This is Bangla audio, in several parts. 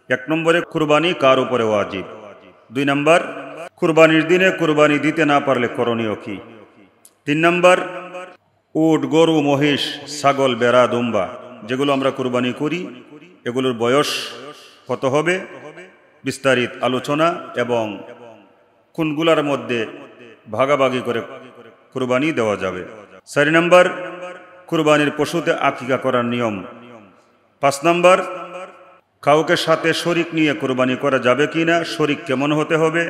এক নম্বরে কুরবানি কার উপরে ওয়াজিব, 2 নম্বর কুরবানির দিনে কুরবানি দিতে না পারলে করণীয় কি, 3 নম্বর উট, গরু, মহিষ, ছাগল, বেড়া, দুম্বা যেগুলো আমরা কুরবানি করি এগুলোর বয়স কত হবে, বিস্তারিত আলোচনা এবং কোনগুলার মধ্যে ভাগাভাগি করে কুরবানি দেওয়া যাবে। 4 নম্বর কুরবানির পশুতে আকিকা করার নিয়ম। 5 নম্বর কাউকে সাথে শরিক নিয়ে কুরবানি করা যাবে কিনা, শরিক কেমন হতে হবে,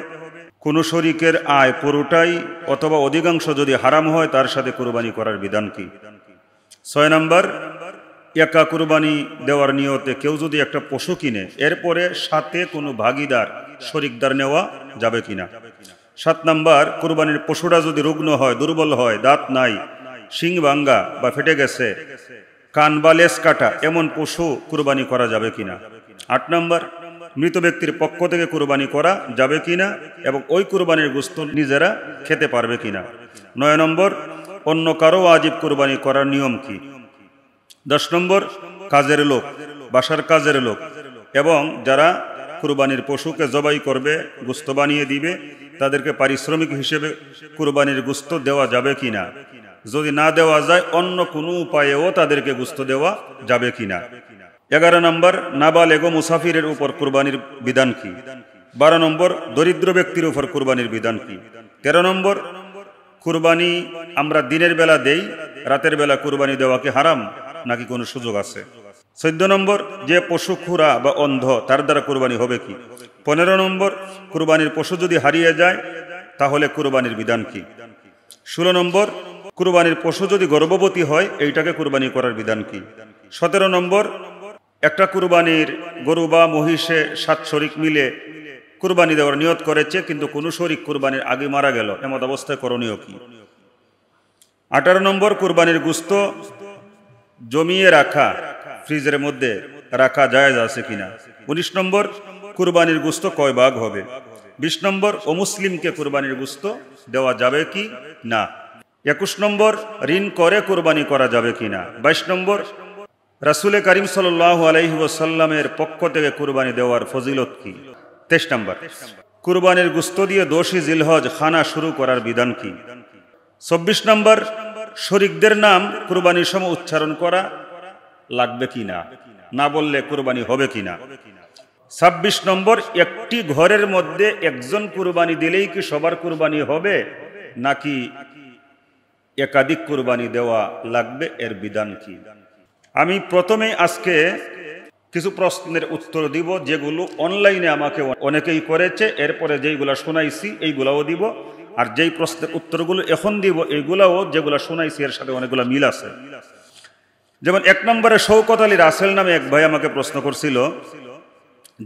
কোনো শরিকের আয় পুরোটাই অথবা অধিকাংশ যদি হারাম হয় তার সাথে কুরবানি করার বিধান কি। 6 নম্বর একা কুরবানি দেওয়ার নিয়তে কেউ যদি একটা পশু কিনে এরপরে সাথে কোনো ভাগিদার শরিকদার নেওয়া যাবে কিনা। 7 নম্বর কুরবানির পশুটা যদি রুগ্ন হয়, দুর্বল হয়, দাঁত নাই, শিং ভাঙ্গা বা ফেটে গেছে, কান বা লেজ কাটা এমন পশু কুরবানি করা যাবে কিনা। 8 নম্বর মৃত ব্যক্তির পক্ষ থেকে কুরবানি করা যাবে কিনা এবং ওই কুরবানির গোশত নিজেরা খেতে পারবে কিনা। 9 নম্বর অন্য কারো ওয়াজিব কুরবানি করার নিয়ম কি। 10 নম্বর কাজের লোক, বাসার কাজের লোক এবং যারা কুরবানির পশুকে জবাই করবে, গোশত বানিয়ে দিবে, তাদেরকে পারিশ্রমিক হিসেবে কুরবানির গোশত দেওয়া যাবে কিনা, যদি না দেওয়া যায় অন্য কোনো উপায়েও তাদেরকে গোশত দেওয়া যাবে কিনা। 11 নম্বর নাবালেগ ও মুসাফিরের উপর কুরবানির বিধান কি। 12 নম্বর দরিদ্র ব্যক্তির উপর কুরবানির বিধান কি। 13 নম্বর কুরবানি আমরা দিনের বেলা দেই, রাতের বেলা কুরবানি দেওয়া কি হারাম নাকি কোনো সুযোগ আছে। 14 নম্বর যে পশু খুরা বা অন্ধ তার দ্বারা কুরবানি হবে কি। 15 নম্বর কুরবানির পশু যদি হারিয়ে যায় তাহলে কুরবানির বিধান কি। 16 নম্বর কুরবানির পশু যদি গর্ভবতী হয় এইটাকে কুরবানি করার বিধান কি। 17 নম্বর একটা কুরবানির গরু বা মহিষে 7 শরিক মিলে কুরবানি দেওয়ার নিয়ত করেছে কিন্তু কোনো শরিক কুরবানির আগে মারা গেল, এমত অবস্থায় করণীয় কি। 18 নম্বর কুরবানির গোশত জমিয়ে রাখা, ফ্রিজের মধ্যে রাখা জায়েজ আছে কিনা। 19 নম্বর কুরবানির গোশত কয় ভাগ হবে। 20 নম্বর অমুসলিমকে কুরবানির গোশত দেওয়া যাবে কি না। 21 নম্বর ঋণ করে কুরবানি করা যাবে কিনা। 22 নম্বর রাসূল করিম সাল্লাল্লাহু আলাইহি ওয়াসাল্লামের পক্ষ থেকে কুরবানি দেওয়ার ফজিলত কি। 23 নম্বর কুরবানির গোশত দিয়ে 10 জিলহজ খানা শুরু করার বিধান কি। 24 নম্বর শরিকদের নাম কুরবানির সময় উচ্চারণ করা লাগবে কিনা, না বললে কুরবানি হবে কিনা। 26 নম্বর একটি ঘরের মধ্যে একজন কুরবানি দিলেই কি সবার কুরবানি হবে নাকি একাধিক কুরবানি দেওয়া লাগবে, এর বিধান কি। আমি প্রথমে আজকে কিছু প্রশ্নের উত্তর দিব যেগুলো অনলাইনে আমাকে অনেকেই করেছে, এরপরে যেইগুলা শোনাইছি এইগুলাও দিব, আর যেই প্রশ্নের উত্তরগুলো এখন দিব এইগুলাও যেগুলা শোনাইছি এর সাথে অনেকগুলো মিল আছে। যেমন 1 নম্বরে শওকত আলী রাসেল নামে এক ভাই আমাকে প্রশ্ন করছিল,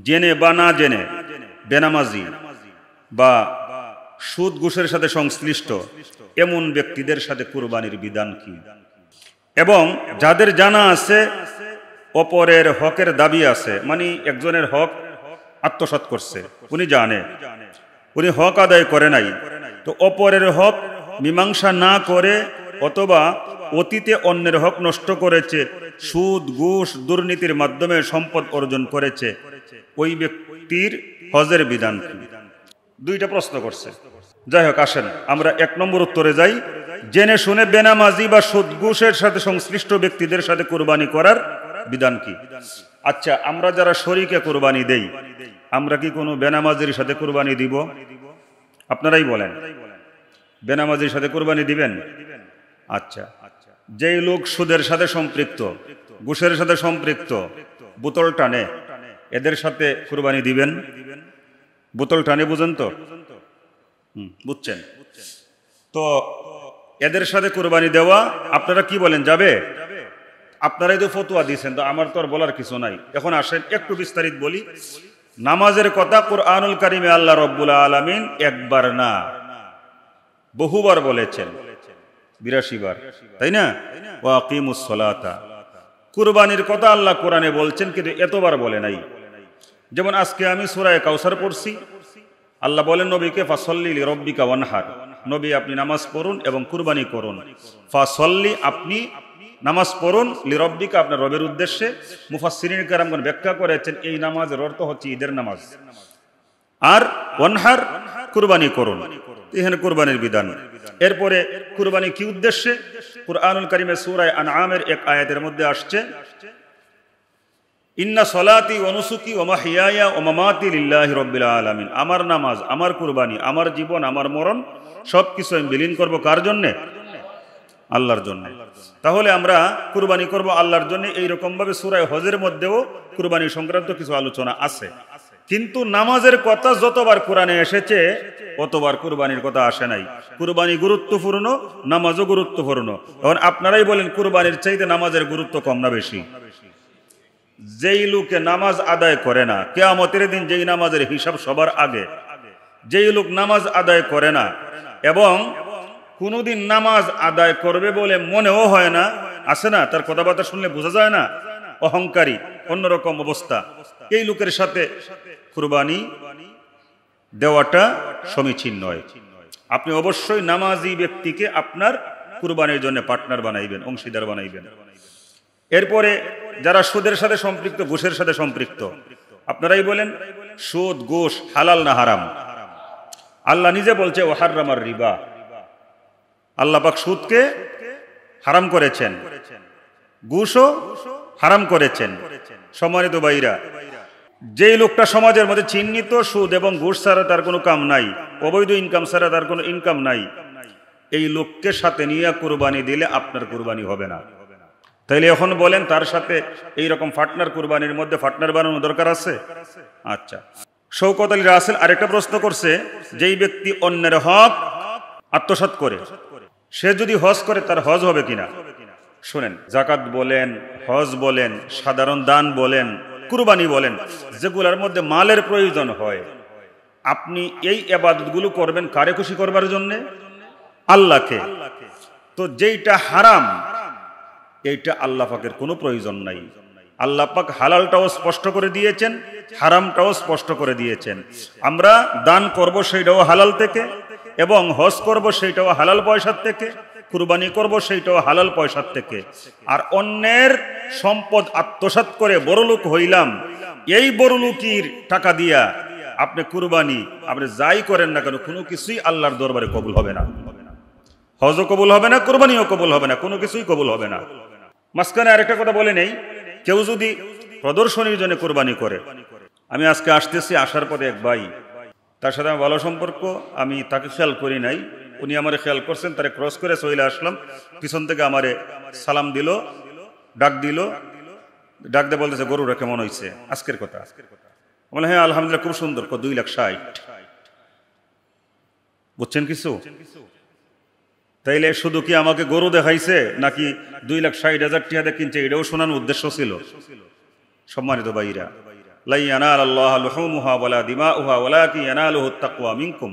জেনে বা না জেনে বেনামাজি বা সুদ ঘুষের সাথে সংশ্লিষ্ট এমন ব্যক্তিদের সাথে কুরবানির বিধান কি, এবং যাদের জানা আছে অপরের হকের দাবি আছে, মানে একজনের হক আত্মসাৎ করছে, উনি জানে উনি হক আদায় করে নাই, তো অপরের হক মীমাংসা না করে অথবা অতীতে অন্যের হক নষ্ট করেছে, সুদ ঘুষ দুর্নীতির মাধ্যমে সম্পদ অর্জন করেছে, ওই ব্যক্তির হজের বিধান কি। 2টা প্রশ্ন করছে। যাই হোক, আসেন আমরা 1 নম্বর উত্তরে যাই। জেনে শুনে বেনামাজি বা সুদ ঘুষের সাথে সংশ্লিষ্ট ব্যক্তিদের সাথে কুরবানি করার বিধান কি। আচ্ছা, আমরা যারা শরীকে কুরবানি দেই আমরা কি কোনো বেনামাজির সাথে কুরবানি দিব? আপনারাই বলেন, বেনামাজির সাথে কুরবানি দিবেন? আচ্ছা, যেই লোক সুদের সাথে সম্পৃক্ত, ঘুষের সাথে সম্পৃক্ত, বোতল টানে, এদের সাথে কুরবানি দিবেন? বোতল টানে বুঝেন তো? বুঝছেন তো? এদের সাথে কুরবানি দেওয়া আপনারা কি বলেন, যাবে? আপনারাই তো ফতোয়া দিয়েছেন, তো আমার তো আর বলার কিছু নাই। এখন আসেন একটু বিস্তারিত বলি। নামাজের কথা কুরআনুল কারীমে আল্লাহ রাব্বুল আলামিন একবার না বহুবার বলেছেন, 82 বার, তাই না? ওয়া আকিমুস সালাতা। কুরবানির কথা আল্লাহ কোরআনে বলছেন কিন্তু এতবার বলে নাই। যেমন আজকে আমি সূরা কাউসার পড়ছি, আল্লাহ বলেন নবীকে ফাসল্লি লিরাব্বিকা ওয়ানহার, নবী আপনি নামাজ পড়ুন এবং কুরবানি করুন। ফাসল্লি আপনি নামাজ পড়ুন লিরব্বিকা, আপনার রবের উদ্দেশ্যে। মুফাসসিরিন কেরামগণ ব্যাখ্যা করেছেন এই নামাজের অর্থ হচ্ছে ঈদের নামাজ। আর ওয়ানহার, কুরবানি করুন, এখানে কুরবানির বিধান। এরপরে কুরবানি কি উদ্দেশ্যে? কুরআনুল কারীমের সূরা আনআমের এক আয়াতের মধ্যে আসছে, ইন্না সলাতি ওয়া নুসুকি ওয়া মাহইয়ায়া ওয়া মামাতি লিল্লাহি রাব্বিল আলামিন। আমার নামাজ, আমার কুরবানি, আমার জীবন, আমার মরণ সবকিছু আমি বিলীন করব কার জন্য? আল্লাহর জন্য। তাহলে আমরা কুরবানি করব আল্লাহর জন্য। এইরকম ভাবে সূরা হজের মধ্যেও কুরবানি সংক্রান্ত কিছু আলোচনা আছে, কিন্তু নামাজের কথা যতবার কোরআনে এসেছে অতবার কুরবানির কথা আসে নাই। কুরবানি গুরুত্বপূর্ণ, নামাজও গুরুত্বপূর্ণ। এখন আপনারাই বলেন কুরবানির চাইতে নামাজের গুরুত্ব কম না বেশি? যেই লোকে নামাজ আদায় করে না, কিয়ামতের দিন যেই নামাজের হিসাব সবার আগে, যেই লোক নামাজ আদায় করে না এবং কোনোদিন নামাজ আদায় করবে বলে মনেও হয় না, আছে না, তার কথাবার্তা শুনলে বোঝা যায় না, অহংকারী, অন্যরকম অবস্থা, এই লোকের সাথে কুরবানি দেওয়াটা সমীচীন নয়। আপনি অবশ্যই নামাজি ব্যক্তিকে আপনার কুরবানির জন্য পার্টনার বানাইবেন, অংশীদার বানাইবেন। এরপরে যারা সুদের সাথে সম্পৃক্ত, ঘুষের সাথে সম্পৃক্ত, আপনারাই বলেন সুদ, ঘুষ হালাল না হারাম? আল্লাহ নিজে বলছে ও হারামার রিবা, আল্লাহ পাক সুদকে হারাম করেছেন, ঘুষও হারাম করেছেন। সম্মানিত ভাইরা, যেই লোকটা সমাজের মধ্যে চিহ্নিত সুদ এবং ঘুষ ছাড়া তার কোনো কাম নাই, অবৈধ ইনকাম ছাড়া তার কোনো ইনকাম নাই, এই লোককে সাথে নিয়ে কুরবানি দিলে আপনার কুরবানি হবে না। তাইলে এখন বলেন তার সাথে এইরকম পার্টনার, কুরবানির মধ্যে পার্টনার বানানো দরকার আছে? আচ্ছা, শওকত আলী রাসেল আরেকটা প্রশ্ন করছে, যেই ব্যক্তি অন্যের হক আত্মসাৎ করে সে যদি হজ করে তার হজ হবে কিনা? শুনেন, যাকাত বলেন, হজ বলেন, সাধারণ দান বলেন, কুরবানি বলেন, যেগুলোর মধ্যে মালের প্রয়োজন হয়, আপনি এই ইবাদতগুলো করবেন কারে খুশি করবার জন্য? আল্লাহকে। তো যেইটা হারাম এইটা আল্লাহ পাকের কোনো প্রয়োজন নাই। আল্লাহ পাক হালালটাও স্পষ্ট করে দিয়েছেন, হারামটাও স্পষ্ট করে দিয়েছেন। আমরা দান করব সেইটাও হালাল থেকে, এবং হজ করব সেইটাও হালাল পয়সার থেকে, কুরবানি করব সেইটাও হালাল পয়সার থেকে। আর অন্যের সম্পদ আত্মসাৎ করে বড়লোক হইলাম, এই বড়লোকির টাকা দিয়া আপনি কুরবানি আপনি যাই করেন না কেন কোনো কিছুই আল্লাহর দরবারে কবুল হবে না। হজও কবুল হবে না, কুরবানিও কবুল হবে না, কোনো কিছুই কবুল হবে না। মাঝখানে আরেকটা কথা বলে নেই, কেউ যদি প্রদর্শনীর জন্য কুরবানি করে, আমি আজকে আসতেছি, আসার পথে এক ভাই, তার সাথে আমার ভালো সম্পর্ক, আমি তাকে খেয়াল করি নাই, উনি আমারে খেয়াল করছেন, তারে ক্রস করে চলে আসলাম, পিছন থেকে আমারে সালাম দিল, ডাক দিল, ডাক দিয়ে বলতেছে গরুটা কেমন হয়েছে, আজকের কথা। বলে হ্যাঁ আলহামদুলিল্লাহ খুব সুন্দর, 2,60,000। বুঝছেন কিছু? তাইলে শুধু কি আমাকে গরু দেখাইছে নাকি 2,60,000 টাকা কিনছে এটাও শোনানোর উদ্দেশ্য ছিল? সম্মানিত ভাইরা, লা ইয়ানালাল্লাহু লুহুমুহা ওয়ালা দিমাউহা ওয়ালাকিন ইয়ানালুহুত তাকওয়া মিনকুম।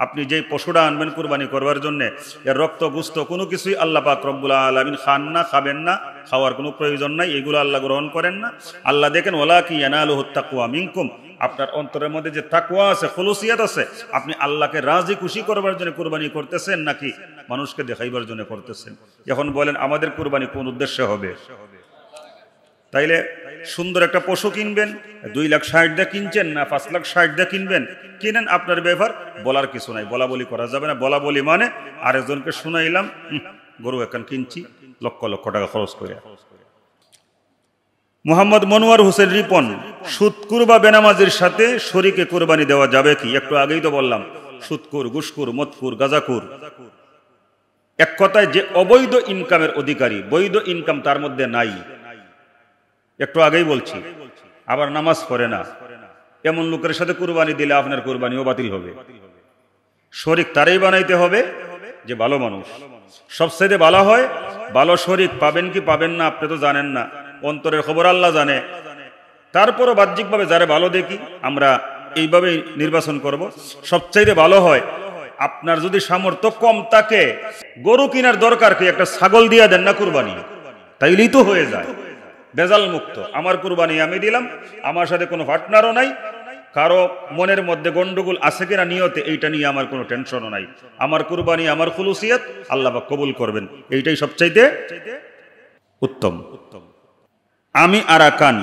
আপনি যেই পশুটা আনবেন কুরবানি করবার জন্য, এর রক্ত গোশত কোনো কিছুই আল্লাহ পাক রব্বুল আলামিন খান না, খাবেন না, খাওয়ার কোনো প্রয়োজন নাই, এগুলো আল্লাহ গ্রহণ করেন না। আল্লাহ দেখেন ওয়ালাকিন ইয়ানালুহুত তাকওয়া মিনকুম, আপনার অন্তরের মধ্যে যে তাকওয়া আছে, খুলুসিয়াত আছে, আপনি আল্লাহকে রাজি খুশি করবার জন্য কুরবানি করতেছেন নাকি মানুষকে দেখাইবার জন্য করতেছেন? এখন বলেন আমাদের কুরবানি কোন উদ্দেশ্যে হবে? তাইলে সুন্দর একটা পশু কিনবেন, 2,60,000 দিয়ে কিনছেন না 5,60,000 দিয়ে কিনবেন, কিনেন, আপনার ব্যাপার, বলার কিছু নাই, বলা বলি করা যাবে না। বলা বলি মানে আরেকজনকে শুনাইলাম গরু এখন কিনছি লক্ষ লক্ষ টাকা খরচ করে। মোহাম্মদ মনোয়ার হোসেন রিপন, সুদকুর বা বেনামাজির সাথে শরীকে কুরবানি দেওয়া যাবে কি? একটু আগেই তো বললাম, সুদকুর, ঘুষকুর, মদকুর, গাজাকুর, এক কথায় যে অবৈধ ইনকামের অধিকারী, বৈধ ইনকাম তার মধ্যে নাই, একটু আগেই বলছি, আবার নামাজ পড়ে না, এমন লোকের সাথে কুরবানি দিলে আপনার কুরবানিও বাতিল হবে। শরীক তারই বানাইতে হবে যে ভালো মানুষ। সবচেয়ে ভালো হয়, ভালো শরীক পাবেন কি পাবেন না আপনি তো জানেন না, অন্তরের খবর আল্লাহ জানে। তারপরও বাহ্যিকভাবে যারা ভালো দেখি আমরা এইভাবেই নির্বাচন করব। সবচাইতে ভালো হয় আপনার যদি সামর্থ্য কম থাকে, গরু কেনার দরকার কি, একটা ছাগল দিয়া দেন না কুরবানি, তাইলেই তো হয়ে যায়, বেজাল মুক্ত। আমার কুরবানি আমি দিলাম, আমার সাথে কোনো পার্টনারও নাই, কারো মনের মধ্যে গন্ডগোল আছে কিনা নিয়তে, এইটা নিয়ে আমার কোনো টেনশনও নাই। আমার কুরবানি আমার খুলুসিয়াত, আল্লাহ পাক কবুল করবেন, এইটাই সবচাইতে উত্তম। আমি আরাকান,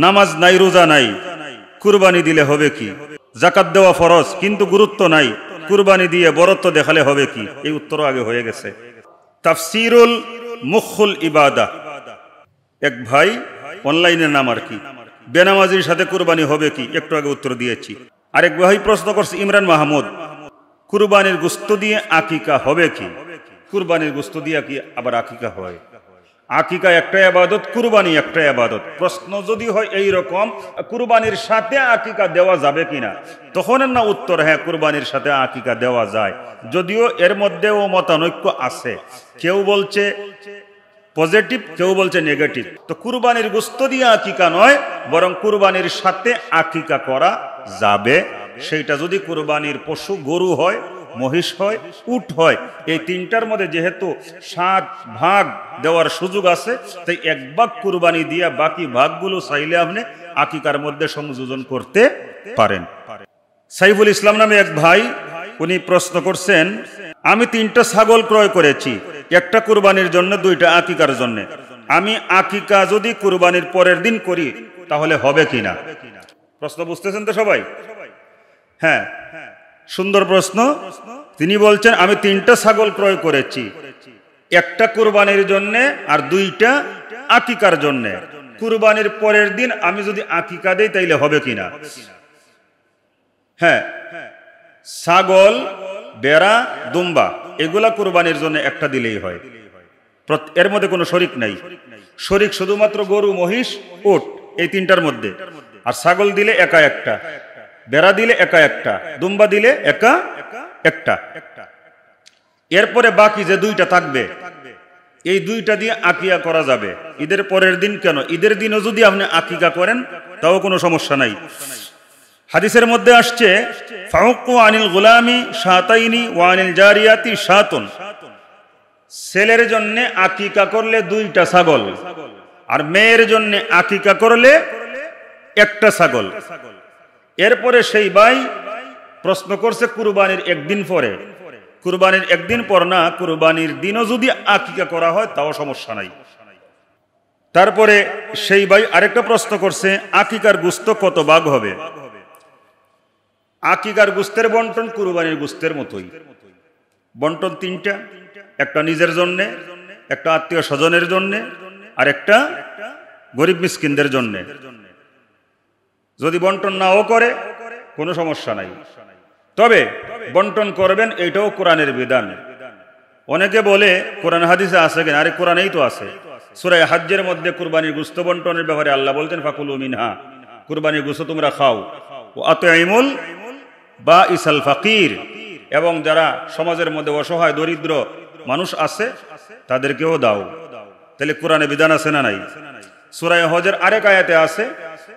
নামাজ নাই, রোজা নাই, কুরবানি দিলে হবে কি? যাকাত দেওয়া ফরজ কিন্তু গুরুত্ব নাই, কুরবানি দিয়ে বরত্ব দেখালে হবে কি? এই উত্তরও আগে হয়ে গেছে। তাফসিরুল মুখুল ইবাদা, এক ভাই অনলাইনে নাম আর কি, বেনামাজির সাথে কুরবানি হবে কি? একটু আগে উত্তর দিয়েছি। আরেক ভাই প্রশ্ন করছে, ইমরান মাহমুদ, কুরবানির গোশত দিয়ে আকিকা হবে কি? কুরবানির গোশত দিয়ে কি আবার আকিকা হয়? আকিকা একটা ইবাদত, কুরবানি একটা ইবাদত। প্রশ্ন যদি হয় এই রকম, কুরবানির সাথে আকিকা দেওয়া যাবে কিনা, তখন না উত্তর হ্যাঁ, কুরবানির সাথে আকিকা দেওয়া যায়। যদিও এর মধ্যেও মতানৈক্য আছে, কেউ বলছে পজিটিভ, কেউ বলছে নেগেটিভ। তো কুরবানির গোশত দিয়ে আকিকা নয়, বরং কুরবানির সাথে আকিকা করা যাবে। সেইটা যদি কুরবানির পশু গরু হয়, মহিষ হয়, উট হয়, এই তিনটার মধ্যে যেহেতু 7 ভাগ দেওয়ার সুযোগ আছে, তাই 1 ভাগ কুরবানি দিয়া বাকি ভাগগুলো চাইলে আপনি আকিকার মধ্যে সংযোজন করতে পারেন। সাইফুল ইসলাম নামে এক ভাই, উনি প্রশ্ন করছেন, আমি 3টা ছাগল ক্রয় করেছি, একটা কুরবানির জন্য, 2টা আকিকার জন্য। আমি আকিকা যদি কুরবানির পরের দিন করি তাহলে হবে কিনা? প্রশ্ন বুঝতেছেন তো সবাই? হ্যাঁ, সুন্দর প্রশ্ন। তিনি বলছেন, আমি 3টা ছাগল ক্রয় করেছি, একটা কুরবানির জন্য আর 2টা আকিকার জন্য। কুরবানির পরের দিন আমি যদি আকিকা দেই তাইলে হবে কিনা? হ্যাঁ, ছাগল, বেড়া, দুম্বা এগুলা কুরবানির জন্য একটা দিলেই হয়, এর মধ্যে কোনো শরিক নাই। শরিক শুধুমাত্র গরু, মহিষ, উট, এই 3টার মধ্যে। আর ছাগল দিলে একা একটা, বেড়া দিলে একা একটা, দুম্বা দিলে একা একটা। এরপরে বাকি যে 2টা থাকবে, এই 2টা দিয়ে আকিকা করা যাবে। ঈদের পরের দিন কেন, ঈদের দিনও যদি আপনি আকিকা করেন তাও কোনো সমস্যা নাই। হাদিসের মধ্যে আসছে, ফাউকু আনিল গুলামি শাতাইনি ওয়া আনিল জারিয়াতি শাতুন, ছেলের জন্য আকিকা করলে 2টা ছাগল, আর মেয়ের জন্য আকিকা করলে একটা ছাগল। এরপরে সেই ভাই প্রশ্ন করছে, কুরবানির একদিন পরে, কুরবানির একদিন পর না, কুরবানির দিনও যদি আকিকা করা হয় তাও সমস্যা নাই। তারপরে সেই ভাই আরেকটা প্রশ্ন করছে, আকিকার গোশত কত ভাগ হবে? আকিকার গোশতের বন্টন কুরবানির গোশতের মতোই, বন্টন 3টা, একটা নিজের জন্য, একটা আত্মীয় স্বজনের জন্য, আর একটা গরিব মিসকিনদের জন্য। যদি বন্টন নাও করে কোনো সমস্যা নাই, তবে বন্টন করবেন, এটাও কোরআনের বিধান। অনেকে বলে কোরআন হাদিসে আছে কিনা, আরে কোরআনেই তো আছে। সূরা হজ্জের মধ্যে কুরবানির গোশত বন্টনের ব্যাপারে আল্লাহ বলতেন, ফাকুলু মিনহা, কুরবানির গোশত তোমরা খাও, ওয়া আতঈমুল বাঈসাল ফাকির, এবং যারা সমাজের মধ্যে অসহায় দরিদ্র মানুষ আছে তাদেরকেও দাও। তাহলে কোরআনে বিধান আছে না নাই? সূরা হজের আরেক আয়াতে আছে,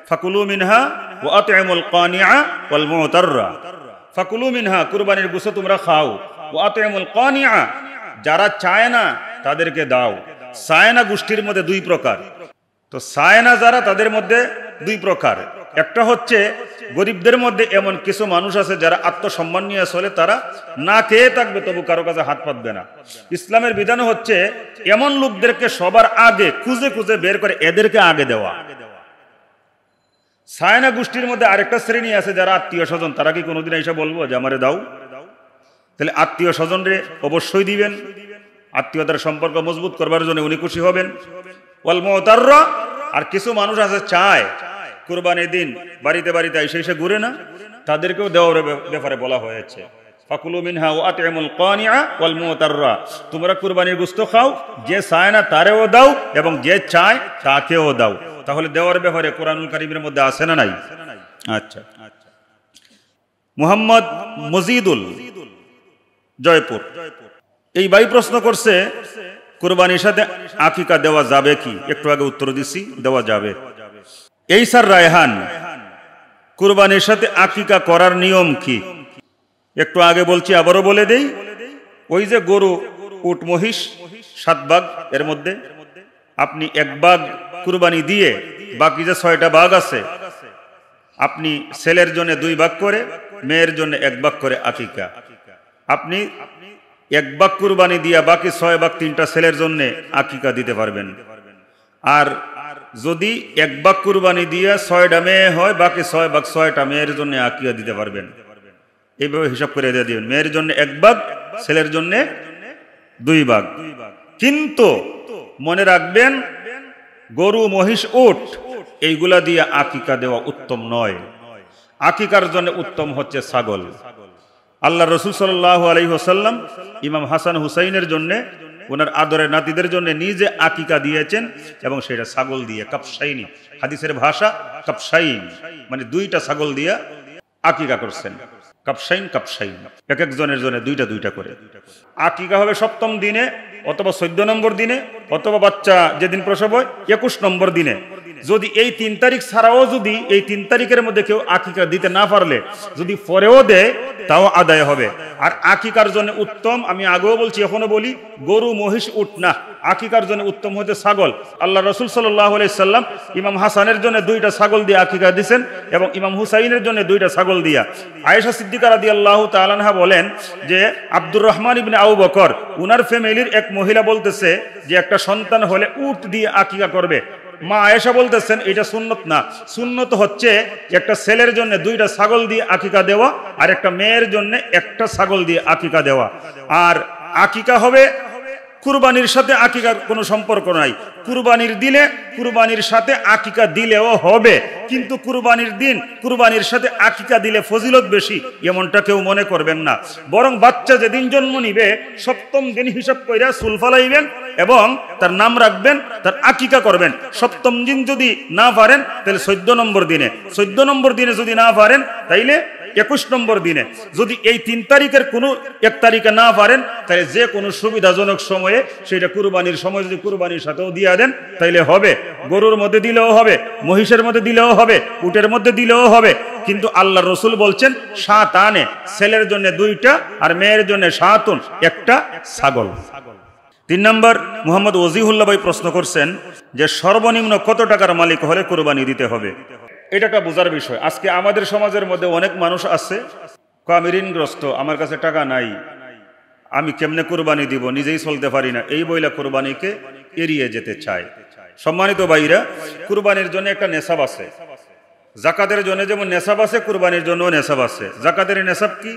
ফাকুলু মিনহা ওয়া আতঈমুল কানিআ ওয়াল মুতাররা, ফাকুলু মিনহা, কুরবানির গোশত তোমরা খাও, ওয়া আতঈমুল কানিআ, যারা চায় না তাদেরকে দাও। চায় না গোষ্ঠীর মধ্যে 2 প্রকার, তো চায় না যারা, তাদের মধ্যে 2 প্রকার। একটা হচ্ছে গরিবদের মধ্যে এমন কিছু মানুষ আছে যারা আত্মসম্মান নিয়ে চলে, তারা না খেয়ে থাকবে তবু কারো কাছে হাত পাতবে না। ইসলামের বিধান হচ্ছে এমন লোকদেরকে সবার আগে খুঁজে খুঁজে বের করে এদেরকে আগে দেওয়া। সায়না গোষ্ঠীর মধ্যে আরেকটা শ্রেণী আছে যারা আত্মীয় স্বজন, তারা কি কোনোদিন এসে বলবো যে আমারে দাও? তাহলে আত্মীয় স্বজনরে অবশ্যই দিবেন, আত্মীয়তার সম্পর্ক মজবুত করবার জন্য উনি খুশি হবেন। ওয়াল মুতাররা, আর কিছু মানুষ আছে চায় কুরবানির দিন বাড়িতে বাড়িতে এসে ঘুরে না, তাদেরকেও দেওয়ার ব্যাপারে বলা হয়েছে, ফাকুলু মিনহা ওয়া আতঈমুল কানিআ ওয়াল মুতাররা, তোমরা কুরবানির গোশত খাও, যে চায় না তারেও দাও এবং যে চায় তাকেও দাও। তাহলে দেওয়ার ব্যাপারে কোরআনুল কারীমের মধ্যে আছে না নাই? আচ্ছা, মুহাম্মদ মজিদুল, জয়পুর, এই ভাই প্রশ্ন করছে, কুরবানির সাথে আকিকা দেওয়া যাবে কি? একটু আগে উত্তর দিছি, দেওয়া যাবে। এই স্যার রায়হান, কুরবানির সাথে আকিকা করার নিয়ম কি? একটু আগে বলছি, আবারও বলে দেই। ওই যে গরু, উট, মহিষ 7 ভাগ, এর মধ্যে আপনি 1 ভাগ কুরবানি দিয়ে বাকি যে 6টা ভাগ আছে, আপনি ছেলের জন্য 2 ভাগ করে, মেয়ের জন্য 1 ভাগ করে আকিকা। আপনি 1 ভাগ কুরবানি দিয়া বাকি 6 ভাগ 3টা ছেলের জন্য আকিকা দিতে পারবেন। আর যদি এক ভাগ কুরবানি দিয়ে 6টা মেয়ে হয়, বাকি 6 ভাগ 6টা মেয়ের জন্য আকিকা দিতে পারবেন। এইভাবে হিসাব করে দিয়ে দিবেন, মেয়ের জন্য 1 ভাগ, ছেলের জন্য 2 ভাগ। কিন্তু মনে রাখবেন, গরু, মহিষ, উট এইগুলা দিয়ে আকিকা দেওয়া উত্তম নয়। আকিকার জন্য উত্তম হচ্ছে ছাগল। আল্লাহ রসুল সাল্লাল্লাহু আলাইহি ওয়াসাল্লাম ইমাম হাসান হুসাইনের জন্য, ওনার আদরের নাতিদের জন্য নিজে আকিকা দিয়েছেন, এবং সেটা ছাগল দিয়ে, কাপসাইনি, হাদিসের ভাষা কাপসাইন, মানে 2টা ছাগল দিয়ে আকিকা করছেন। কাপসাইন কাপসাইন, এক একজনের জন্য 2টা করে। আকিকা হবে 7ম দিনে, অথবা 14 নম্বর দিনে, অথবা বাচ্চা যেদিন প্রসব হয় 21 নম্বর দিনে। যদি এই 3 তারিখ ছাড়াও যদি এই 3 তারিখের মধ্যে কেউ আকিকা দিতে না পারলে যদি পরেও দেয় তাও আদায় হবে। আর আকিকার জন্য উত্তম, আমি আগেও বলছি এখনো বলি, গরু, মহিষ, উট না, আকিকার জন্য উত্তম হচ্ছে ছাগল। আল্লাহ রসুল সাল্লাল্লাহু আলাইহি সাল্লাম ইমাম হাসানের জন্য 2টা ছাগল দিয়ে আকিকা দিয়েছেন, এবং ইমাম হুসাইনের জন্য 2টা ছাগল দিয়া। আয়েশা সিদ্দিকা রাদিয়াল্লাহু তাআলা আনহা বলেন যে আব্দুর রহমান ইবনে আবু বকর, উনার ফ্যামিলির এক মহিলা বলতেছে যে একটা সন্তান হলে উট দিয়ে আকিকা করবে। মা আয়েশা বলতেছেন এটা সুন্নত না, সুন্নত হচ্ছে একটা ছেলের জন্য 2টা ছাগল দিয়ে আকিকা দেওয়া, আর একটা মেয়ের জন্য 1টা ছাগল দিয়ে আকিকা দেওয়া। আর আকিকা হবে, কুরবানির সাথে আকিকার কোনো সম্পর্ক নাই। কুরবানির দিনে কুরবানির সাথে আকিকা দিলেও হবে, কিন্তু কুরবানির দিন কুরবানির সাথে আকিকা দিলে ফজিলত বেশি, এমনটা কেউ মনে করবেন না। বরং বাচ্চা যেদিন জন্ম নিবে 7ম দিন হিসাব কইরা চুল ফালাইবেন এবং তার নাম রাখবেন, তার আকিকা করবেন। 7ম দিন যদি না পারেন তাহলে 14 নম্বর দিনে, 14 নম্বর দিনে যদি না পারেন তাইলে 21 নম্বর দিনে। যদি এই 3 তারিখের কোনো 1 তারিখে না পারেন তাহলে যে কোনো সুবিধাজনক সময়ে, সেটা কুরবানির সময় যদি কুরবানির সাথেও দিয়ে দেন তাইলে হবে। গরুর মধ্যে দিলেও হবে, মহিষের মধ্যে দিলেও হবে, উটের মধ্যে দিলেও হবে। কিন্তু আল্লাহ রসুল বলছেন 7 আনে, ছেলের জন্য 2টা আর মেয়ের জন্য 7, 1টা ছাগল। 3 নম্বর, মুহাম্মদ ওজিহুল্লাহ ভাই প্রশ্ন করছেন যে সর্বনিম্ন কত টাকার মালিক হলে কুরবানি দিতে হবে? এটা একটা বোঝার বিষয়। আজকে আমাদের সমাজের মধ্যে অনেক মানুষ আছে, আমি ঋণগ্রস্ত, আমার কাছে টাকা নাই, আমি কেমনে কুরবানি দিব, নিজেই চলতে পারি না, এই বইলা কুরবানিকে এড়িয়ে যেতে চায়। সম্মানিত ভাইরা, কুরবানির জন্য একটা নেশাব আছে। যাকাতের জন্য যেমন নেশাব আছে, কুরবানির জন্য নেশাব আছে। যাকাতের নেশাব কি?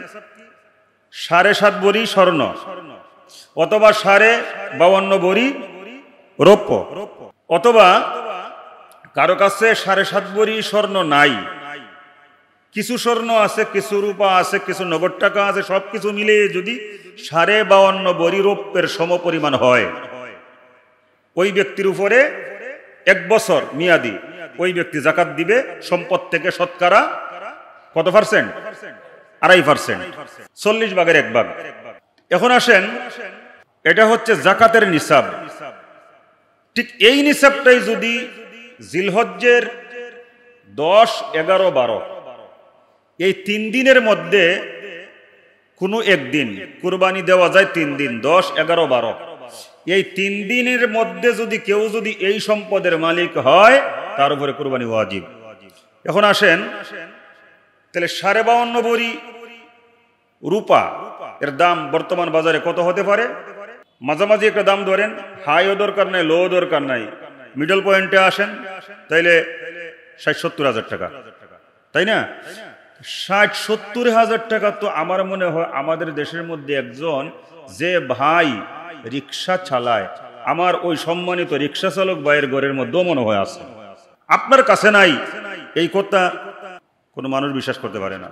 7.5 ভরি স্বর্ণ, অথবা 52 ভরি রৌপ্য, অথবা কারো কাছে 7.5 ভরি স্বর্ণ নাই, কিছু স্বর্ণ আছে, কিছু রূপা আছে, কিছু নগদ টাকা আছে, সবকিছু মিলিয়ে যদি 52 ভরি রৌপ্যের সমপরিমাণ হয়, ওই ব্যক্তির উপরে 1 বছর মেয়াদি ওই ব্যক্তি যাকাত দিবে সম্পদ থেকে শতকরা কত পার্সেন্ট? 2.5%, 40 ভাগের 1 ভাগ। এখন আসেন, এটা হচ্ছে যাকাতের নিসাব। ঠিক এই নিসাবটাই যদি জিলহজ্জের 10, 11, 12 এই 3 দিনের মধ্যে কোনো একদিন কুরবানি দেওয়া যায়, 3 দিন 10, 11, 12, এই 3 দিনের মধ্যে যদি কেউ যদি এই সম্পদের মালিক হয় তার উপরে কুরবানি ওয়াজিব। এখন আসেন, তাহলে 52 ভরি রূপা এর দাম বর্তমান বাজারে কত হতে পারে? মাঝামাঝি একটা দাম ধরেন, হাইও দরকার নাই, লো দরকার নাই, মিডল পয়েন্টে আসেন, তাইলে 60-70 হাজার টাকা, তাই না? 60-70 হাজার টাকা তো আমার মনে হয় আমাদের দেশের মধ্যে একজন যে ভাই রিক্সা চালায়, আমার ওই সম্মানিত রিক্সা চালক ভাইয়ের ঘরের মধ্যেও মনে হয় আছে। আপনার কাছে নাই, এই কথা কোনো মানুষ বিশ্বাস করতে পারে না।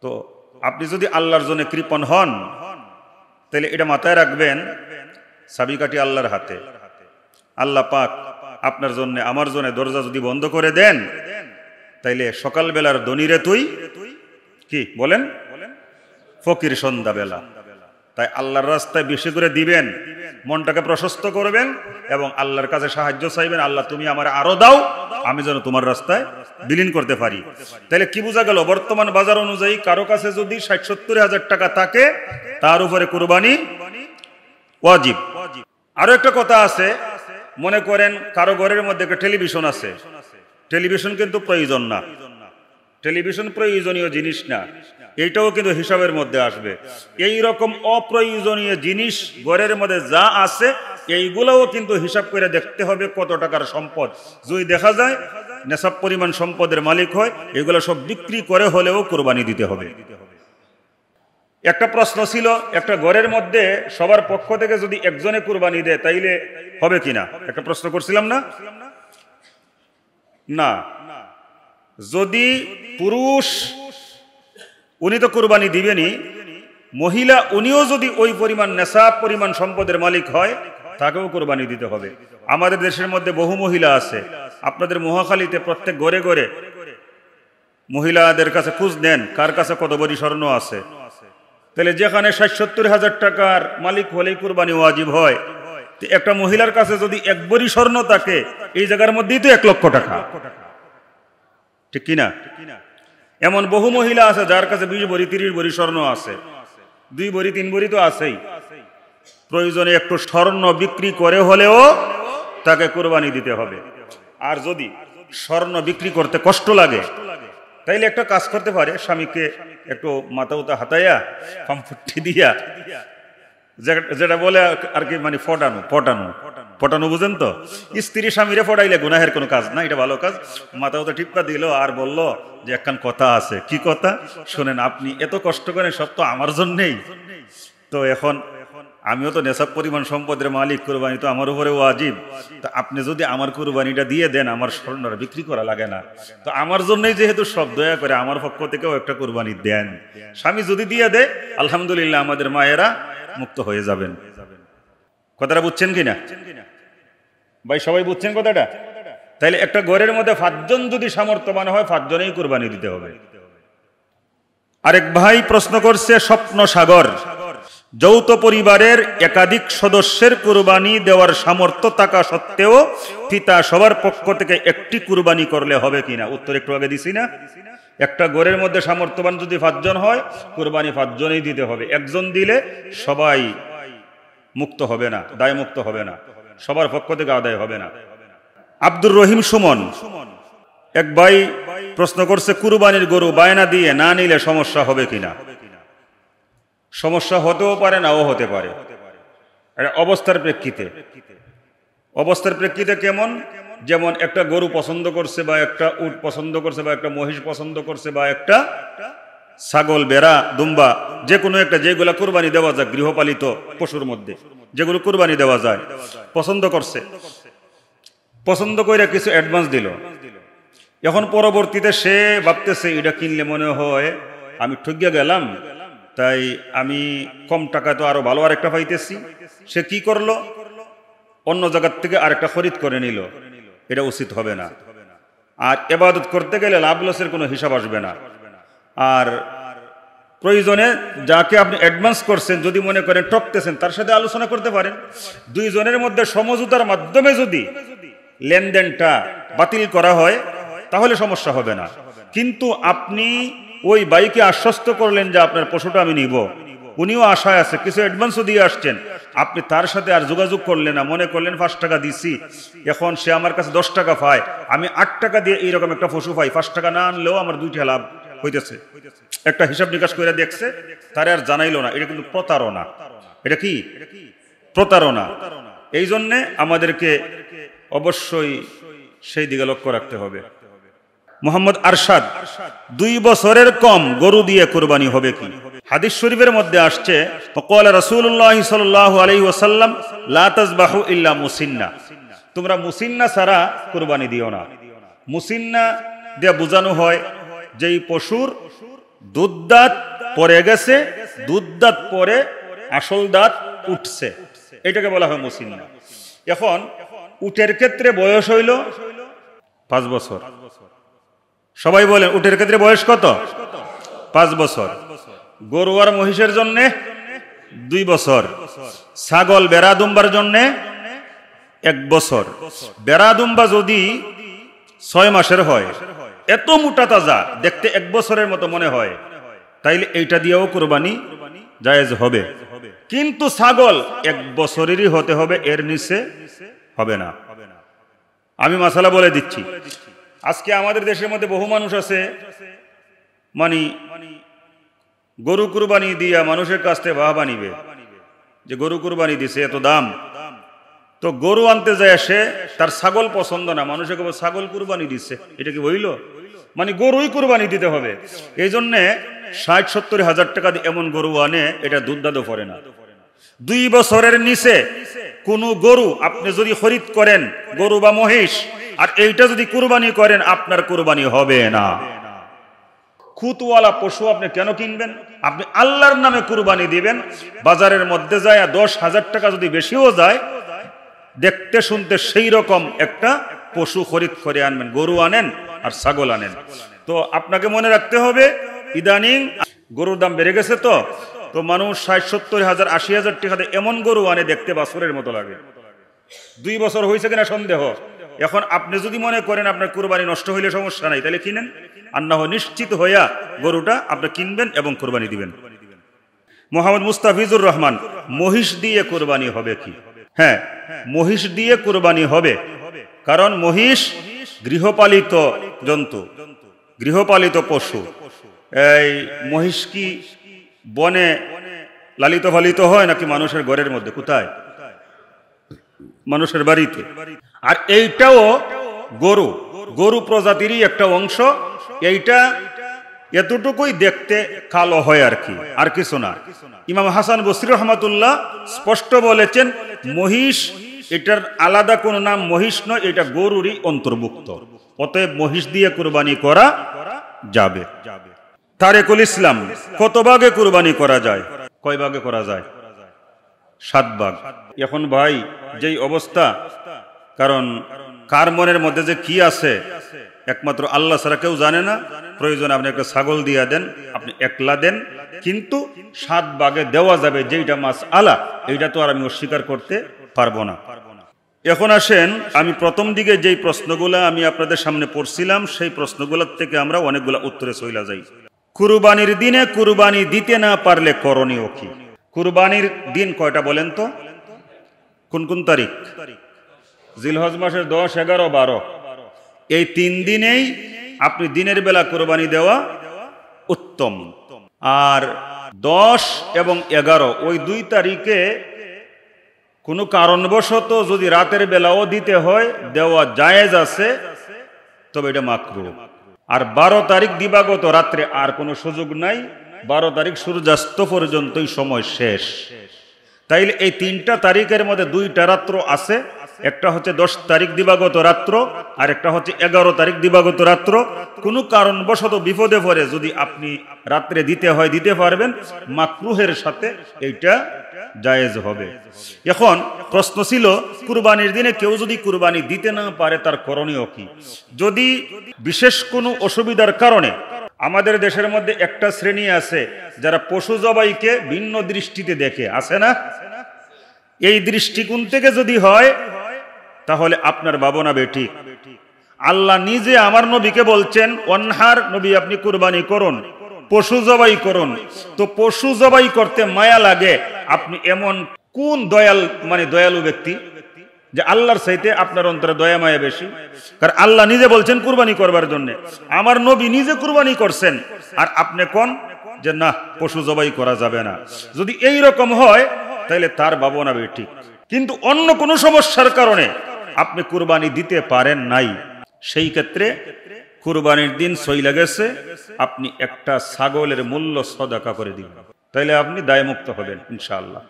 তো আপনি যদি আল্লাহর জন্য কৃপণ হন তাহলে এটা মাথায় রাখবেন, চাবিকাঠি আল্লাহর হাতে। আল্লাহ পাক আপনার জন্য আমার জন্য দরজা যদি বন্ধ করে দেন তাইলে সকালবেলার ধনীরে তুই কি বলেন, ফকির সন্ধ্যাবেলা। তাই আল্লাহর রাস্তায় বেশি করে দিবেন, মনটাকে প্রশস্ত করবেন এবং আল্লাহর কাছে সাহায্য চাইবেন, আল্লাহ তুমি আমার আরো দাও, আমি যেন তোমার রাস্তায় বিলীন করতে পারি। তাহলে কি বোঝা গেল? বর্তমান বাজার অনুযায়ী কারো কাছে যদি 60-70 হাজার টাকা থাকে তার উপরে কুরবানি ওয়াজিব। আরো একটা কথা আছে, মনে করেন কারো ঘরের মধ্যে একটা টেলিভিশন আছে, টেলিভিশন কিন্তু প্রয়োজন না, টেলিভিশন প্রয়োজনীয় জিনিস না, এইটাও কিন্তু হিসাবের মধ্যে আসবে। এই রকম অপ্রয়োজনীয় জিনিস ঘরের মধ্যে যা আছে এইগুলোও কিন্তু হিসাব করে দেখতে হবে কত টাকার সম্পদ। যদি দেখা যায় নেশাব পরিমাণ সম্পদের মালিক হয়, এগুলো সব বিক্রি করে হলেও কুরবানি দিতে হবে। একটা প্রশ্ন ছিল, একটা ঘরের মধ্যে সবার পক্ষ থেকে যদি একজনে কুরবানি দেয় তাইলে হবে কিনা, একটা প্রশ্ন করছিলাম না? না, যদি পুরুষ উনি তো কুরবানি দিবেনই, মহিলা উনিও যদি ওই পরিমাণ নেশাব পরিমাণ সম্পদের মালিক হয় তাকেও কুরবানি দিতে হবে। আমাদের দেশের মধ্যে বহু মহিলা আছে, আপনাদের মহাখালীতে প্রত্যেক ঘরে ঘরে মহিলাদের কাছে খোঁজ নেন কার কাছে কত ভরি স্বর্ণ আছে। তাহলে যেখানে 60-70 হাজার টাকার মালিক হলেই কুরবানি ওয়াজিব হয়, একটা মহিলার কাছে যদি 1 ভরি স্বর্ণ থাকে এই জায়গার মধ্যেই তো 1 লক্ষ টাকা, ঠিক কিনা? এমন বহু মহিলা আছে যার কাছে 20 ভরি 30 ভরি স্বর্ণ আছে, 2 ভরি 3 ভরি তো আছেই। প্রয়োজনে একটু স্বর্ণ বিক্রি করে হলেও তাকে কুরবানি দিতে হবে। আর যদি স্বর্ণ বিক্রি করতে কষ্ট লাগে তাইলে একটা কাজ করতে পারে, স্বামীকে একটু মাথা উতা হাতাইয়া পাম্পটি দিয়া, যেটা বলে আর কি, মানে পটানো বুঝেন তো? স্ত্রী স্বামীরে ফটাইলে গুনাহের কোনো কাজ না, এটা ভালো কাজ। মাথা উতা টিপকা দিল আর বলল যে একখান কথা আছে। কি কথা? শোনেন, আপনি এত কষ্ট করেন সব তো আমার জন্যেই, তো এখন আমিও তো নেশাব পরিমাণ সম্পদের মালিক, কুরবানি তো আমার উপরে ওয়াজিব, তো আপনি যদি আমার কুরবানিটা দিয়ে দেন আমার স্বর্ণটা বিক্রি করা লাগে না, তো আমার জন্যই যেহেতু সব, দয়া করে আমার পক্ষ থেকেও একটা কুরবানি দেন। স্বামী যদি দিয়ে দেয় আলহামদুলিল্লাহ, আমাদের মায়েরা মুক্ত হয়ে যাবেন। কথাটা বুঝছেন কিনা ভাই? সবাই বুঝছেন কথাটা? তাইলে একটা ঘরের মধ্যে 5 জন যদি সামর্থ্যবান হয় 5 জনেই কুরবানি দিতে হবে। আরেক ভাই প্রশ্ন করছে, স্বপ্ন সাগর, যৌথ পরিবারের একাধিক সদস্যের কুরবানি দেওয়ার সামর্থ্য থাকা সত্ত্বেও পিতা সবার পক্ষ থেকে একটি কুরবানি করলে হবে কিনা? উত্তর একটু আগে দিছি না? একটা ঘরের মধ্যে সামর্থ্যবান যদি 5 জন হয়, কুরবানি 5 জনেই দিতে হবে। একজন দিলে সবাই মুক্ত হবে না, দায় মুক্ত হবে না, সবার পক্ষ থেকে আদায় হবে না। আব্দুর রহিম সুমন এক ভাই প্রশ্ন করছে, কুরবানির গরু বায়না দিয়ে না নিলে সমস্যা হবে কিনা? সমস্যা হতেও পারে, নাও হতে পারে, অবস্থার প্রেক্ষিতে। অবস্থার প্রেক্ষিতে কেমন? যেমন একটা গরু পছন্দ করছে, বা একটা উট পছন্দ করছে, বা একটা মহিষ পছন্দ করছে, বা একটা ছাগল, বেড়া, দুম্বা, যে কোনো একটা, যেগুলা কুরবানি দেওয়া যায় গৃহপালিত পশুর মধ্যে, যেগুলো কুরবানি দেওয়া যায়, পছন্দ করছে, পছন্দ করে কিছু অ্যাডভান্স দিল। এখন পরবর্তীতে সে ভাবতেছে এটা কিনলে মনে হয় আমি ঠকিয়া গেলাম, তাই আমি কম টাকায় তো আরো ভালো আরেকটা পাইতেছি। সে কি করলো? অন্য জায়গার থেকে আরেকটা খরিদ করে নিল। এটা উচিত হবে না। আর ইবাদত করতে গেলে লাভ লসের কোনো হিসাব আসবে না। আর প্রয়োজনে যাকে আপনি অ্যাডভান্স করছেন, যদি মনে করেন ঠকতেছেন, তার সাথে আলোচনা করতে পারেন। 2 জনের মধ্যে সমঝোতার মাধ্যমে যদি লেনদেনটা বাতিল করা হয় তাহলে সমস্যা হবে না। কিন্তু আপনি ওই বাইকে আশ্বস্ত করলেন যে আপনার পশুটা আমি নিব, উনিও আশায় আছে, কিছু অ্যাডভান্সও দিয়ে আসছেন, আপনি তার সাথে আর যোগাযোগ করলেন না, মনে করলেন 5 টাকা দিছি, এখন সে আমার কাছে 10 টাকা পায়, আমি 8 টাকা দিয়ে এইরকম একটা পশু পাই, 5 টাকা না আনলেও আমার 2টা লাভ হইতেছে, একটা হিসাব নিকাশ করে দেখছে, তারে আর জানাইলো না, এটা কিন্তু প্রতারণা। এটা কি? প্রতারণা। এই জন্যে আমাদেরকে অবশ্যই সেই দিকে লক্ষ্য রাখতে হবে। মোহাম্মদ আরশাদ, 2 বছরের কম গরু দিয়ে কুরবানি হবে কি? হাদিস শরীফের মধ্যে আসছে, ক্বালা রাসূলুল্লাহ সাল্লাল্লাহু আলাইহি ওয়াসাল্লাম, লা তাযবাহু ইল্লা মুসিন্না, তোমরা মুসিন্না ছাড়া কুরবানি দিও না। মুসিন্না দিয়ে বোঝানো হয় যেই পশুর দুধ দাঁত পড়ে গেছে, দুধ দাঁত পরে আসল দাঁত উঠছে, এটাকে বলা হয় মুসিন্না। এখন উটের ক্ষেত্রে বয়স হইল 5 বছর। সবাই বলেন উটের ক্ষেত্রে বয়স কত? 5 বছর। গরু আর মহিষের জন্য 2 বছর। ছাগল, বেড়া, দুম্বার জন্য 1 বছর। বেড়া দুম্বা যদি 6 মাসের হয়, এত মোটা তাজা, দেখতে 1 বছরের মতো মনে হয়, তাইলে এইটা দিয়েও কুরবানি জায়েজ হবে। কিন্তু ছাগল 1 বছরেরই হতে হবে, এর নিচে হবে না। আমি মাসালা বলে দিচ্ছি। আজকে আমাদের দেশের মধ্যে বহু মানুষ আছে, মানে গরু কুরবানি দিয়া মানুষের কাছ থেকে বাহবা নিবে যে গরু কুরবানি দিছে, এত দাম, তো গরু আনতে যায় সে, তার ছাগল পছন্দ না, মানুষে কেবল ছাগল কুরবানি দিচ্ছে, এটা কি হইল? মানে গরুই কুরবানি দিতে হবে। এই জন্যে ৬০-৭০ হাজার টাকা দিয়ে এমন গরু আনে, এটা দুধ পড়ে না। 2 বছরের নিচে কোনো গরু আপনি যদি খরিদ করেন, গরু বা মহিষ, আর এইটা যদি কুরবানি করেন, আপনার কুরবানি হবে না। খুঁতওয়ালা পশু আপনি কেন কিনবেন? আপনি আল্লাহর নামে কুরবানি দিবেন। বাজারের মধ্যে যায় 10,000 টাকা যদি বেশিও যায়, দেখতে শুনতে সেই রকম একটা পশু খরিদ করে আনবেন। গরু আনেন আর ছাগল আনেন। তো আপনাকে মনে রাখতে হবে, ইদানিং গরুর দাম বেড়ে গেছে। তো মানুষ 60-70 হাজার 80 হাজার টাকাতে এমন গরু আনে, দেখতে বাছুরের মতো লাগে। 2 বছর হয়েছে কিনা সন্দেহ। এখন আপনি যদি মনে করেন আপনার কুরবানি নষ্ট হইলে সমস্যা নাই, তাহলে কিনেন। আর না হয় নিশ্চিত হইয়া গরুটা আপনি কিনবেন এবং কুরবানি দিবেন। মোহাম্মদ মুস্তাফিজুর রহমান, মহিষ দিয়ে কুরবানি হবে কি? হ্যাঁ, মহিষ দিয়ে কুরবানি হবে, কারণ মহিষ গৃহপালিত জন্তু, গৃহপালিত পশু। এই মহিষ কি বনে লালিত পালিত হয় নাকি মানুষের ঘরের মধ্যে? কোথায়? মানুষের বাড়িতে। আর এইটাও গরু, গরু প্রজাতিরই একটা অংশ। এইটা এতটুকুই দেখতে কালো হয় আর কি, আর কিছু না। ইমাম হাসান বসরি রহমাতুল্লাহ স্পষ্ট বলেছেন, মহিষ এটার আলাদা কোনো নাম মহিষ নয়, এটা গরুরই অন্তর্ভুক্ত। অতএব মহিষ দিয়ে কুরবানি করা যাবে। তারেকুল ইসলাম, কত ভাগে কুরবানি করা যায়? কয় ভাগে করা যায়? 7 ভাগ। এখন ভাই যেই অবস্থা, কারণ কার মনের মধ্যে যে কি আছে একমাত্র আল্লাহ ছাড়া কেউ জানে না। প্রয়োজন আপনি একটা ছাগল দিয়া দেন, আপনি একলা দেন, কিন্তু 7 ভাগে দেওয়া যাবে, যেইটা মাস আলা, এইটা তো আর আমি অস্বীকার করতে পারবো না। এখন আসেন, আমি প্রথম দিকে যেই প্রশ্নগুলা আমি আপনাদের সামনে পড়ছিলাম, সেই প্রশ্নগুলোর থেকে আমরা অনেকগুলা উত্তরে চলে যাই। কুরবানির দিনে কুরবানি দিতে না পারলে করণীয় কি? কুরবানির দিন কয়টা বলেন তো? কোন কোন তারিখ? জিলহজ মাসের 10, 11, 12। এই 3 দিনেই আপনি দিনের বেলা কুরবানি দেওয়া উত্তম। আর 10 এবং 11 ওই 2 তারিখে কোনো কারণবশত যদি রাতের বেলাও দিতে হয়, দেওয়া জায়েজ আছে, তবে এটা মাকরুহ। আর 12 তারিখ দিবাগত রাত্রে আর কোনো সুযোগ নাই। 12 তারিখ সূর্যাস্ত পর্যন্তই সময় শেষ। তাইলে এই 3টা তারিখের মধ্যে 2টা রাত্র আছে। একটা হচ্ছে 10 তারিখ দিবাগত রাত্র, আর একটা হচ্ছে 11 তারিখ দিবাগত রাত্র। কোনো কারণবশত বিপদে পড়ে যদি আপনি রাত্রে দিতে হয়, দিতে পারবেন, মাকরুহের সাথে এইটা জায়েজ হবে। এখন প্রশ্ন ছিল, কুরবানির দিনে কেউ যদি কুরবানি দিতে না পারে, তার করণীয় কি? যদি বিশেষ কোনো অসুবিধার কারণে, আমাদের দেশের মধ্যে একটা শ্রেণী আছে যারা পশু জবাইকে ভিন্ন দৃষ্টিতে দেখে, আছে না? এই দৃষ্টিকোণ থেকে যদি হয়, তাহলে আপনার ভাবনা বেঠিক। আল্লাহ নিজে আমার নবীকে বলছেন, ওয়ানহার, নবী আপনি কুরবানি করুন, পশু জবাই করুন। তো পশু জবাই করতে মায়া লাগে, আপনি এমন কোন দয়ালু ব্যক্তি যে আল্লাহর চাইতে আপনার অন্তরে দয়া মায়া বেশি? কারণ আল্লাহ নিজে বলছেন কুরবানি করবার জন্য, আমার নবী নিজে কুরবানি করছেন, আর আপনি কোন যে না, পশু জবাই করা যাবে না। যদি এই রকম হয়, তাহলে তার ভাবনা বেঠিক। কিন্তু অন্য কোনো সমস্যার কারণে আপনি কুরবানি দিতে পারেন নাই, সেই ক্ষেত্রে কুরবানির দিন চইলা গেছে, আপনি একটা ছাগলের মূল্য সদকা করে দিবেন, তাইলে আপনি দায়মুক্ত হবেন ইনশাআল্লাহ।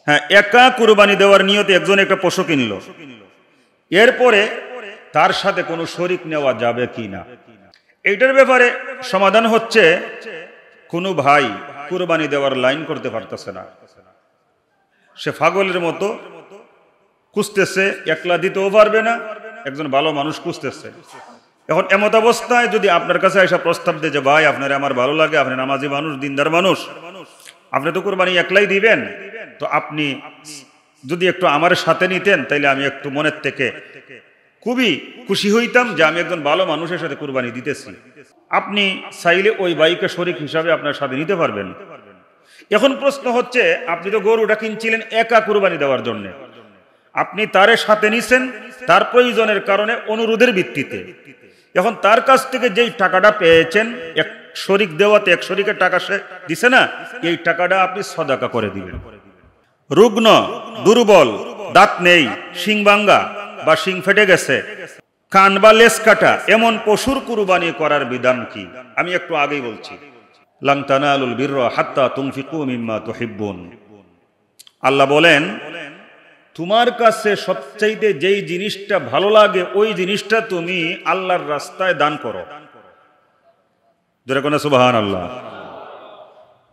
হ্যাঁ, একা কুরবানি দেওয়ার নিয়তে একজন একটা পশু কিনলো, এরপরে তার সাথে কোনো শরীক নেওয়া যাবে কি না, এইটার ব্যাপারে সমাধান হচ্ছে, কোনো ভাই কুরবানি দেওয়ার লাইন করতে পারতেছে না, সে পাগলের মতো খুঁজতেছে, একলা দিতেও পারবে না, একজন ভালো মানুষ খুঁজতেছে। এখন এমত অবস্থায় যদি আপনার কাছে এসে প্রস্তাব দেয় যে ভাই আপনার আমার ভালো লাগে, আপনি নামাজি মানুষ, দিনদার মানুষ, আপনি তো কুরবানি একলাই দিবেন, তো আপনি যদি একটু আমার সাথে নিতেন, তাইলে আমি একটু মনের থেকে খুবই খুশি হইতাম যে আমি একজন ভালো মানুষের সাথে কুরবানি দিতেছি। আপনি চাইলে ওই ভাইকে শরীক হিসাবে আপনার সাথে নিতে পারবেন। এখন প্রশ্ন হচ্ছে, আপনি তো গরুটা কিনছিলেন একা কুরবানি দেওয়ার জন্য, আপনি তার সাথে নিছেন তার প্রয়োজনের কারণে, অনুরোধের ভিত্তিতে। এখন তার কাছ থেকে যেই টাকাটা পেয়েছেন, এক শরীক দেওয়াতে এক শরীকের টাকা সে দিছে না, এই টাকাটা আপনি সদাকা করে দিবেন। রুগ্ন, দুর্বল, দাঁত নেই, শিং ভাঙ্গা বা শিং ফেটে গেছে, কান বা লেজ কাটা, এমন পশুর কুরবানি করার বিধান কি? আমি একটু আগেই বলছি, লান তানালুল বিররা হাত্তা তুনফিকু মিম্মা তুহিব্বুন। আল্লাহ বলেন, তোমার কাছে সবচাইতে যেই জিনিসটা ভালো লাগে ওই জিনিসটা তুমি আল্লাহর রাস্তায় দান করো। যেরকম সুবহানাল্লাহ।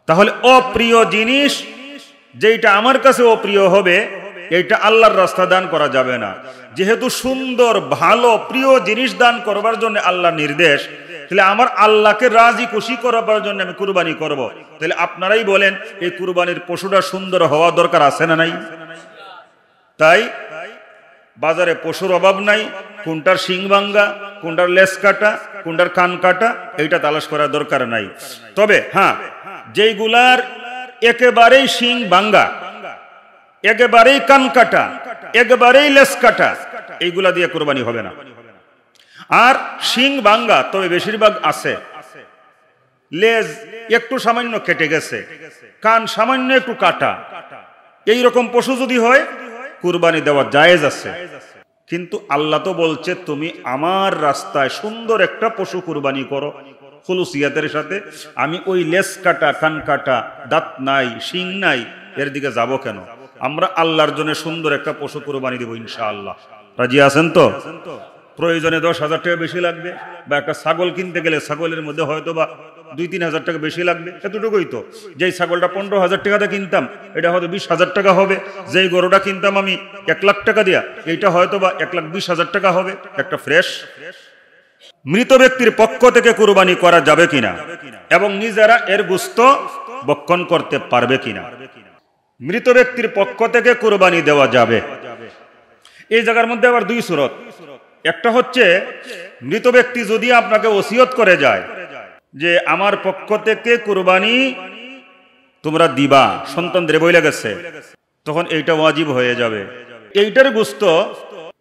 তাহলে অপ্রিয় জিনিস যেটা আমার কাছে অপ্রিয় হবে, এইটা আল্লাহর রাস্তা দান করা যাবে না। যেহেতু সুন্দর ভালো প্রিয় জিনিস দান করবার জন্য আল্লাহর নির্দেশ, তাহলে আমার আল্লাহকে রাজি খুশি করার জন্য আমি কুরবানি করব। তাহলে আপনারাই বলেন, এই কুরবানির পশুটা সুন্দর হওয়া দরকার আছে না নাই? তাই বাজারে পশুর অভাব নাই, কোনটার শিং ভাঙ্গা, কোনটার লেজ কাটা, কোনটার কান কাটা, এইটা তালাশ করার দরকার নাই। তবে হ্যাঁ, যেইগুলার একেবারেই শিং ভাঙ্গা, একেবারেই কান কাটা, একেবারেই লেজ কাটা, এইগুলা দিয়ে কুরবানি হবে না। আর শিং ভাঙ্গা তবে বেশিরভাগ আছে, লেজ একটু সামান্য কেটে গেছে, কান সামান্য একটু কাটা, এইরকম পশু যদি হয় কুরবানি দেওয়া জায়েজ আছে। কিন্তু আল্লাহ তো বলছে, তুমি আমার রাস্তায় সুন্দর একটা পশু কুরবানি করো খুলুসিয়াতের সাথে। আমি ওই লেজ কাটা, কান কাটা, দাঁত নাই, শিং নাই, এর দিকে যাব কেন? আমরা আল্লাহর জন্য সুন্দর একটা পশু কুরবানি দেব ইনশাআল্লাহ। রাজি আছেন তো? প্রয়োজনে 10,000 টাকা বেশি লাগবে, বা একটা ছাগল কিনতে গেলে ছাগলের মধ্যে হয়তো বা 2-3 হাজার টাকা বেশি লাগবে, এতটুকুই তো। যেই ছাগলটা 15,000 টাকাতে কিনতাম, এটা হয়তো 20,000 টাকা হবে। যেই গরুটা কিনতাম আমি 1 লাখ টাকা দিয়া, এইটা হয়তো বা 1,20,000 টাকা হবে, একটা ফ্রেশ। মৃত ব্যক্তির পক্ষ থেকে কুরবানি করা যাবে কিনা এবং নিজেরা এর গোশত ভক্ষণ করতে পারবে কিনা? মৃত ব্যক্তির পক্ষ থেকে কুরবানি দেওয়া যাবে। এই জায়গার মধ্যে আবার 2 সুরত। একটা হচ্ছে, মৃত ব্যক্তি যদি আপনাকে ওসিয়ত করে যায় যে আমার পক্ষ থেকে কুরবানি তোমরা দিবা, সন্তানদের বইলে গেছে, তখন এইটা ওয়াজিব হয়ে যাবে। এইটার গোশত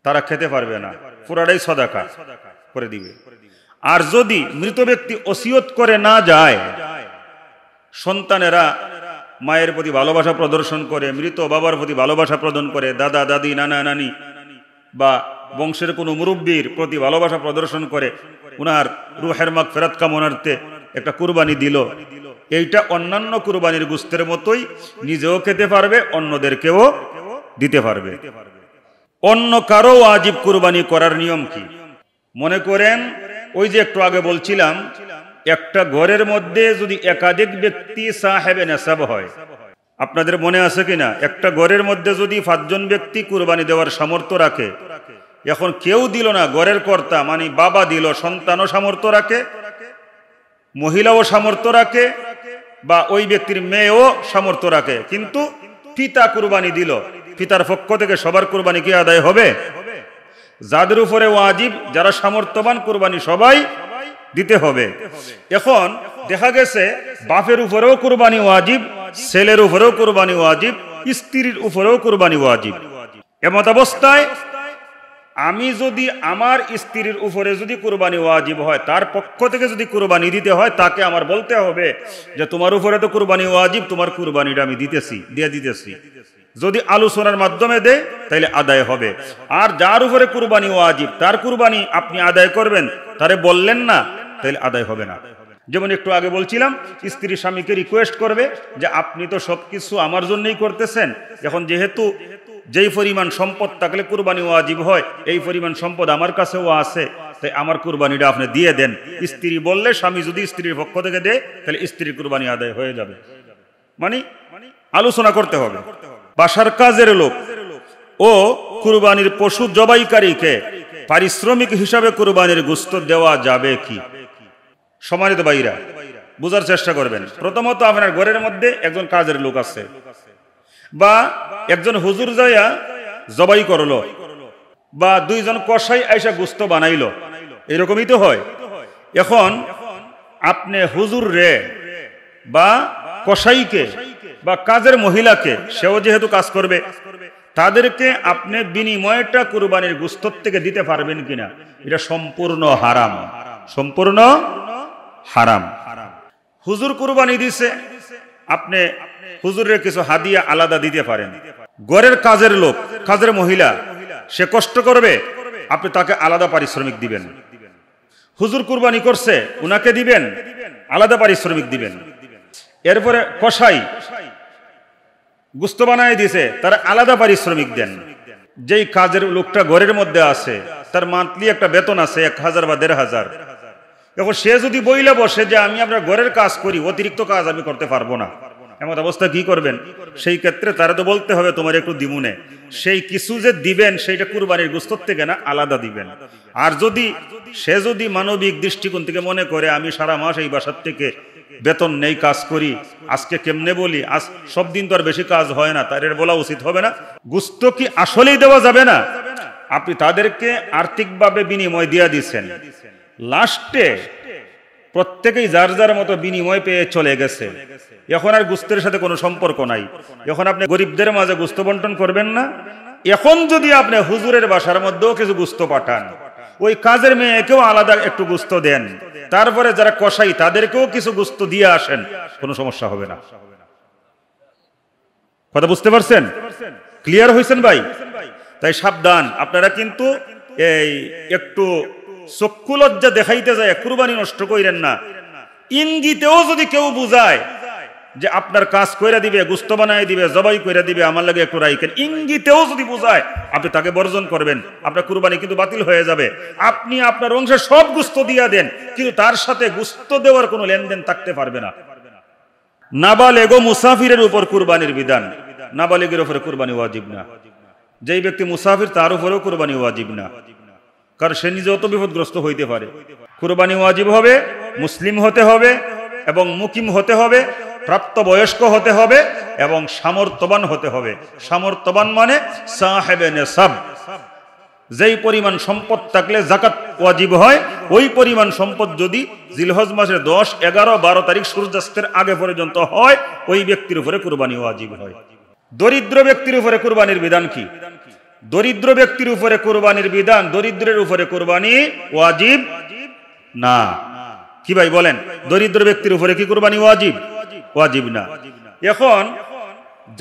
তারা খেতে পারবে না, পুরাটাই সাদাকা করে দিবে। আর যদি মৃত ব্যক্তি ওসিয়ত করে না যায়, সন্তানেরা মায়ের প্রতি ভালোবাসা প্রদর্শন করে, মৃত বাবার প্রতি ভালোবাসা প্রদান করে, দাদা দাদি নানা নানি বা বংশের কোনো মুরব্বীর প্রতি ভালোবাসা প্রদর্শন করে, উনার রুহের মাগফিরাত কামনার্থে একটা কুরবানি দিল, এইটা অন্যান্য কুরবানির গোশতের মতোই নিজেও খেতে পারবে, অন্যদেরকেও দিতে পারবে। অন্য কারো ওয়াজিব কুরবানি করার নিয়ম কি? মনে করেন, ওই যে একটু আগে বলছিলাম, একটা ঘরের মধ্যে যদি একাধিক ব্যক্তি সাহেবে নেসাব হয়, আপনাদের মনে আছে কিনা? একটা ঘরের মধ্যে যদি 5 জন ব্যক্তি কুরবানি দেওয়ার সামর্থ্য রাখে, এখন কেউ দিল না, ঘরের কর্তা মানে বাবা দিল, সন্তানও সামর্থ্য রাখে, মহিলাও সামর্থ্য রাখে, বা ওই ব্যক্তির মেয়েও সামর্থ্য রাখে, কিন্তু পিতা কুরবানি দিল, পিতার পক্ষ থেকে সবার কুরবানি কি আদায় হবে? যাদের উপরে ওয়াজিব, যারা সামর্থ্যবান, কুরবানি সবাই দিতে হবে। এখন দেখা গেছে বাপের উপরেও কুরবানি ওয়াজিব, ছেলের উপরেও কুরবানি ওয়াজিব, স্ত্রীর উপরেও কুরবানি ওয়াজিব। এমত অবস্থায় আমি যদি আমার স্ত্রীর উপরে যদি কুরবানি ওয়াজিব হয়, তার পক্ষ থেকে যদি কুরবানি দিতে হয়, তাকে আমার বলতে হবে যে তোমার উপরে তো কুরবানি ওয়াজিব, তোমার কুরবানিটা আমি দিয়ে দিতেছি। যদি আলোচনার মাধ্যমে দেয় তাহলে আদায় হবে। আর যার উপরে কুরবানি ওয়াজিব, তার কুরবানি আপনি আদায় করবেন, তারে বললেন না, তাহলে আদায় হবে না। যেমন একটু আগে বলছিলাম, স্ত্রী স্বামীকে রিকোয়েস্ট করবে যে আপনি তো সবকিছু আমার জন্যই করতেছেন, এখন যেহেতু যেই পরিমাণ সম্পদ থাকলে কুরবানি ওয়াজিব হয়, এই পরিমাণ সম্পদ আমার কাছেও আছে, তাই আমার কুরবানিটা আপনি দিয়ে দেন। স্ত্রী বললে, স্বামী যদি স্ত্রীর পক্ষ থেকে দেয়, তাহলে স্ত্রীর কুরবানি আদায় হয়ে যাবে। মানে আলোচনা করতে হবে। বাসার কাজের লোক ও কুরবানির পশু জবাইকারীকে পারিশ্রমিক হিসাবে কুরবানির গোশত দেওয়া যাবে কি? সম্মানিত ভাইরা, বোঝার চেষ্টা করবেন। প্রথমত, আপনার ঘরের মধ্যে একজন কাজের লোক আছে, বা একজন হুজুর যাইয়া জবাই করলো, বা 2 জন কসাই আইসা গোশত বানাইলো, এরকমই তো হয়। এখন আপনি হুজুর রে বা কসাইকে বা কাজের মহিলাকে, সেও যেহেতু কাজ করবে, তাদেরকে আপনি বিনিময়টা কুরবানির গোশত থেকে দিতে পারবেন কিনা? এটা সম্পূর্ণ হারাম, সম্পূর্ণ হারাম। হুজুর কুরবানি দিছে, আপনি হুজুরের কিছু হাদিয়া আলাদা দিতে পারেন, ঘরের কাজের লোক, কাজের মহিলা, সে কষ্ট করবে, আপনি তাকে আলাদা পারিশ্রমিক দিবেন। হুজুর কুরবানি করছে, উনাকে দিবেন, আলাদা পারিশ্রমিক দিবেন। এরপরে কসাই গোশত বানায় দিছে, তার আলাদা পারিশ্রমিক দেন। যেই কাজের লোকটা ঘরের মধ্যে আছে, তার মান্থলি একটা বেতন আছে 1000 বা 1500। এখন সে যদি বইলে বসে যে আমি আপনার ঘরের কাজ করি, অতিরিক্ত কাজ আমি করতে পারবো না, এমন অবস্থা কি করবেন? সেই ক্ষেত্রে তারা তো বলতে হবে তোমার একটু দিমুনে, সেই কিছু যে দিবেন সেইটা কুরবানির গোশত থেকে না, আলাদা দিবেন। আর সে যদি মানবিক দৃষ্টিকোণ থেকে মনে করে আমি সারা মাস এই বাসার থেকে বেতন নেই, কাজ করি, আজকে কেমনে বলি, আজ সব দিন তো আর বেশি কাজ হয় না, তাদের বলা উচিত হবে না? গোশত কি আসলেই দেওয়া যাবে না? আপনি তাদেরকে আর্থিকভাবে বিনিময় দিয়ে দিচ্ছেন, লাস্টে প্রত্যেকেই যার যার মতো বিনিময় পেয়ে চলে গেছে, এখন আর গোশতের সাথে কোনো সম্পর্ক নাই। এখন আপনি গরিবদের মাঝে গোশত বন্টন করবেন না। এখন যদি আপনি হুজুরের বাসার মধ্যেও কিছু গোশত পাঠান, ওই কাজের মেয়েকেও আলাদা একটু গোশত দেন, তারপরে যারা কসাই তাদেরকেও কিছু গোশত দিয়ে আসেন, কোনো সমস্যা হবে না। কথা বুঝতে পারছেন? ক্লিয়ার হয়েছেন ভাই? তাই সাবধান, আপনারা কিন্তু এই একটু চক্ষু লজ্জা দেখাইতে যায় কুরবানি নষ্ট কইরেন না। ইঙ্গিতেও যদি কেউ বুঝায় যে আপনার কাজ কইরা দিবে, গোশত বানায় দিবে, জবাই কইরা দিবে, আমার লাগে একটু রাইকেন, ইঙ্গিতেও যদি বুঝায়, আপনি তাকে বর্জন করবেন, আপনার কুরবানি কিন্তু বাতিল হয়ে যাবে। আপনি আপনার অংশে সব গোশত দিয়া দেন, কিন্তু তার সাথে গোশত দেওয়ার কোনো লেনদেন থাকতে পারবে না। নাবালেগ ও মুসাফিরের উপর কুরবানির বিধান। নাবালেগের উপরে কুরবানি ওয়াজিব না। যেই ব্যক্তি মুসাফির তার উপরেও কুরবানি ওয়াজিব না, কারণ সে নিজেও তো বিপদগ্রস্ত হইতে পারে। কুরবানি ওয়াজিব হবে, মুসলিম হতে হবে এবং মুকিম হতে হবে, প্রাপ্তবয়স্ক হতে হবে এবং সামর্থ্যবান হতে হবে। সামর্থ্যবান মানে সাহেবে নেসাব। যেই পরিমাণ সম্পদ থাকলে যাকাত ওয়াজিব হয়, ওই পরিমাণ সম্পদ যদি জিলহজ মাসের 10, 11, 12 তারিখ সূর্যাস্তের আগে পর্যন্ত হয়, ওই ব্যক্তির উপরে কুরবানি ওয়াজিব হয়। দরিদ্র ব্যক্তির উপরে কুরবানির বিধান কি? দরিদ্র ব্যক্তির উপরে কুরবানির বিধান, দরিদ্রের উপরে কুরবানি ওয়াজিব না। কি ভাই বলেন, দরিদ্র ব্যক্তির উপরে কি কুরবানি ওয়াজিব? ওয়াজিব না। এখন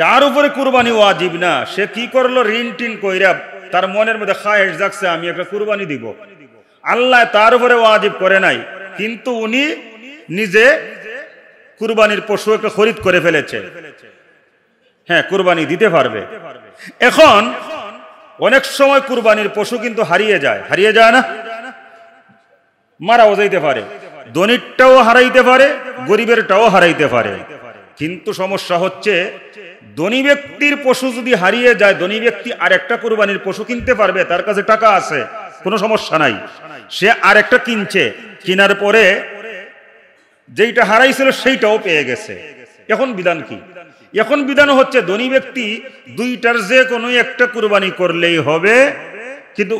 যার উপরে কুরবানি ওয়াজিব না, সে কি করলো, ঋণ টিন কইরা তার মনের মধ্যে খায়েশ জাগছে আমি একটা কুরবানি দিব, আল্লাহ তার উপরে ওয়াজিব করে নাই, কিন্তু উনি নিজে কুরবানির পশু একটা খরিদ করে ফেলেছে, হ্যাঁ কুরবানি দিতে পারবে। এখন অনেক সময় কুরবানির পশু কিন্তু হারিয়ে যায় না, মারাও যাইতে পারে, ধনীরটাও হারাইতে পারে, গরিবেরটাও হারাইতে পারে। কিন্তু সমস্যা হচ্ছে ধনী ব্যক্তির পশু যদি হারিয়ে যায়, ধনী ব্যক্তি আরেকটা কুরবানির পশু কিনতে পারবে, তার কাছে টাকা আছে, কোনো সমস্যা নাই, সে আরেকটা কিনছে, কেনার পরে যেইটা হারাইছিল সেইটাও পেয়ে গেছে। এখন বিধান কি? এখন বিধান হচ্ছে ধনী ব্যক্তি দুইটার যে কোনো একটা কুরবানি করলেই হবে, কিন্তু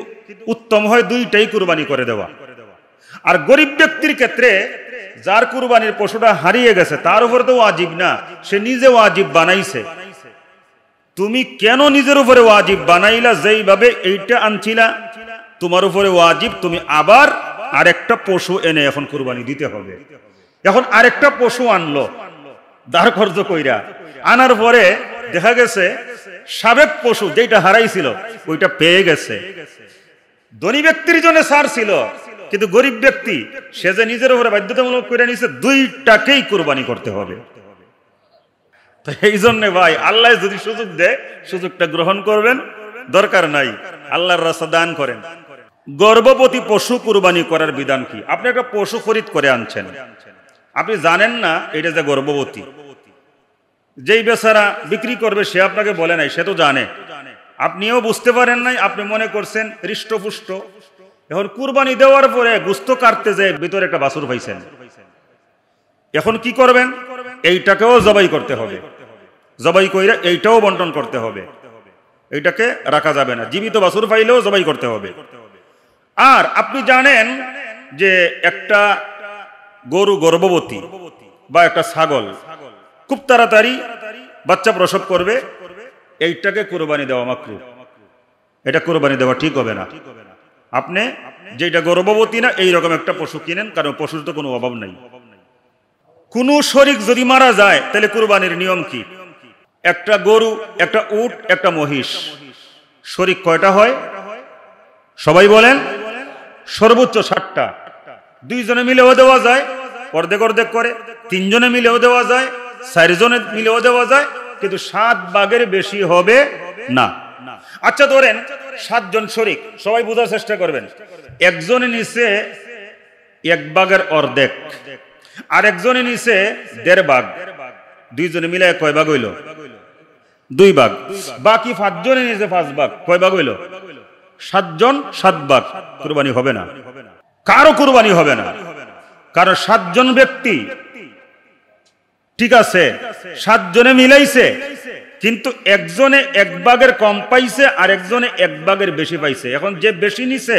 উত্তম হয় দুইটাই কুরবানি করে দেওয়া। আর গরিব ব্যক্তির ক্ষেত্রে যার কুরবানির পশুটা হারিয়ে গেছে তার উপরে তো ওয়াজিব না, সে নিজে ওয়াজিব বানাইছে। তুমি কেন নিজের উপরে ওয়াজিব বানাইলা? যেইভাবে এইটা আনছিলা তোমার উপরে ওয়াজিব, তুমি আবার আরেকটা পশু এনে এখন কুরবানি দিতে হবে। এখন আরেকটা পশু আনলো দাঁড় খরচ কইরা, আনার পরে দেখা গেছে সাবেক পশু যেটা হারাইছিল ওইটা পেয়ে গেছে। ধনী ব্যক্তির জন্য ছাড় ছিল, কিন্তু গরিব ব্যক্তি সে যে নিজের উপরে বাধ্যতামূলক করে নিছে, দুইটাকেই কুরবানি করতে হবে। তো এই জন্য ভাই, আল্লাহ যদি সুযোগ দেয় সুযোগটা গ্রহণ করবেন, দরকার নাই আল্লাহর রাস্তা দান করেন। গর্ভবতী পশু কুরবানি করার বিধান কি? আপনি একটা পশু খরিদ করে আনছেন, আপনি জানেন না এটা যে গর্ভবতী, যেই বেচারা বিক্রি করবে সে আপনাকে বলে নাই, সে তো জানে, আপনিও বুঝতে পারেন নাই, আপনি মনে করছেন হৃষ্টপুষ্ট। এখন কুরবানি দেওয়ার পরে গোশত কাটতে যায় ভিতরে একটা বাছুর পাইছেন, এখন কি করবেন? এইটাকেও জবাই করতে হবে, জবাই কইরা এইটাও বন্টন করতে হবে, এইটাকে রাখা যাবে না। জীবিত বাছুর পাইলেও জবাই করতে হবে। আর আপনি জানেন যে একটা গরু গর্ভবতী বা একটা ছাগল খুব তাড়াতাড়ি বাচ্চা প্রসব করবে, এইটাকে কুরবানি দেওয়া মাকরুহ, এটা কুরবানি দেওয়া ঠিক হবে না। আপনি যেটা গর্ভবতী না এইরকম একটা পশু কিনেন, কারণ পশুর তো কোনো অভাব নাই। কোন শরীক যদি মারা যায় তাহলে কুরবানির নিয়ম কি? একটা গরু, একটা উট, একটা মহিষ, শরিক কয়টা হয়? সবাই বলেন। সর্বোচ্চ 60টা। দুইজনে মিলেও দেওয়া যায়, অর্ধেক অর্ধেক করে। তিনজনে মিলেও দেওয়া যায়, 4 জনে মিলেও দেওয়া যায়, কিন্তু 7 ভাগের বেশি হবে না। আচ্ছা ধরেন 7 জন শরিক, সবাই বোঝার চেষ্টা করবেন। একজনে নিচে 1 ভাগের অর্ধেক, আর একজনে নিচে 1.5 ভাগ। দুইজনে মিলে কয় ভাগ হইল? 2 ভাগ। বাকি 5 জনে নিচে 5 ভাগ, কয় ভাগ হইল? 7 জন 7 ভাগ। কুরবানি হবে না, কারো কুরবানি হবে না। কারণ 7 জন ব্যক্তি, ঠিক আছে, 7 জনে মিলাইছে, কিন্তু একজনে 1 ভাগের কম পাইছে আর একজনে 1 ভাগের বেশি পাইছে। এখন যে বেশি নিছে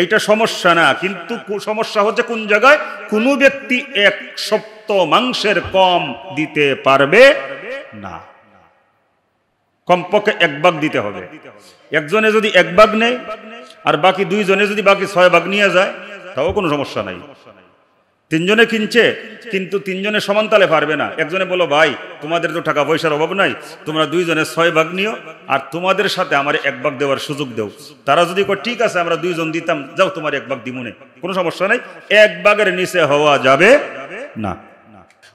এইটা সমস্যা না, কিন্তু সমস্যা হচ্ছে কোন জায়গায়? কোনো ব্যক্তি 1 সপ্তমাংশের কম দিতে পারবে না, কমপক্ষে 1 ভাগ দিতে হবে। একজনে যদি 1 ভাগ নেয় আর বাকি 2 জনে যদি বাকি 6 ভাগ নিয়ে যায়, তাও কোনো সমস্যা নাই। 3 জনে কিনছে, কিন্তু 3 জনে সমান তালে পারবে না। একজনে বলো, ভাই তোমাদের তো টাকা পয়সার অভাব নাই, তোমরা 2 জনে 6 ভাগ নিও, আর তোমাদের সাথে আমার 1 ভাগ দেওয়ার সুযোগ দেও। তারা যদি কয় ঠিক আছে আমরা 2 জন দিতাম, যাও তোমার 1 ভাগ দিমুনে, কোনো সমস্যা নাই। 1 ভাগের নিচে হওয়া যাবে না।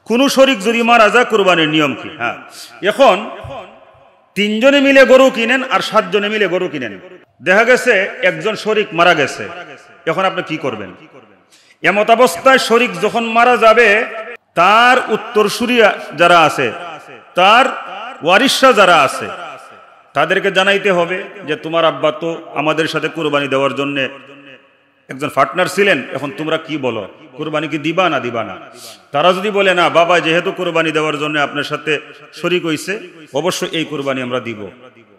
কোন শরিক যদি মারা যায়, কুরবানির নিয়ম কি? হ্যাঁ, এখন 3 জনে মিলে গরু কিনেন আর 7 জনে মিলে গরু কিনেন। দেখা গেছে একজন শরিক মারা গেছে, এখন আপনি কি করবেন? এমত অবস্থায় শরিক যখন মারা যাবে, তার উত্তরসূরি যারা আছে, তার ওয়ারিশরা যারা আছে, তাদেরকে জানাইতে হবে যে তোমার আব্বা তো আমাদের সাথে কুরবানি দেওয়ার জন্য একজন পার্টনার ছিলেন, এখন তোমরা কি বলো, কুরবানি কি দিবা না দিবা না? তারা যদি বলে না, বাবা যেহেতু কুরবানি দেওয়ার জন্য আপনার সাথে শরিক হইছে, অবশ্যই এই কুরবানি আমরা দিব,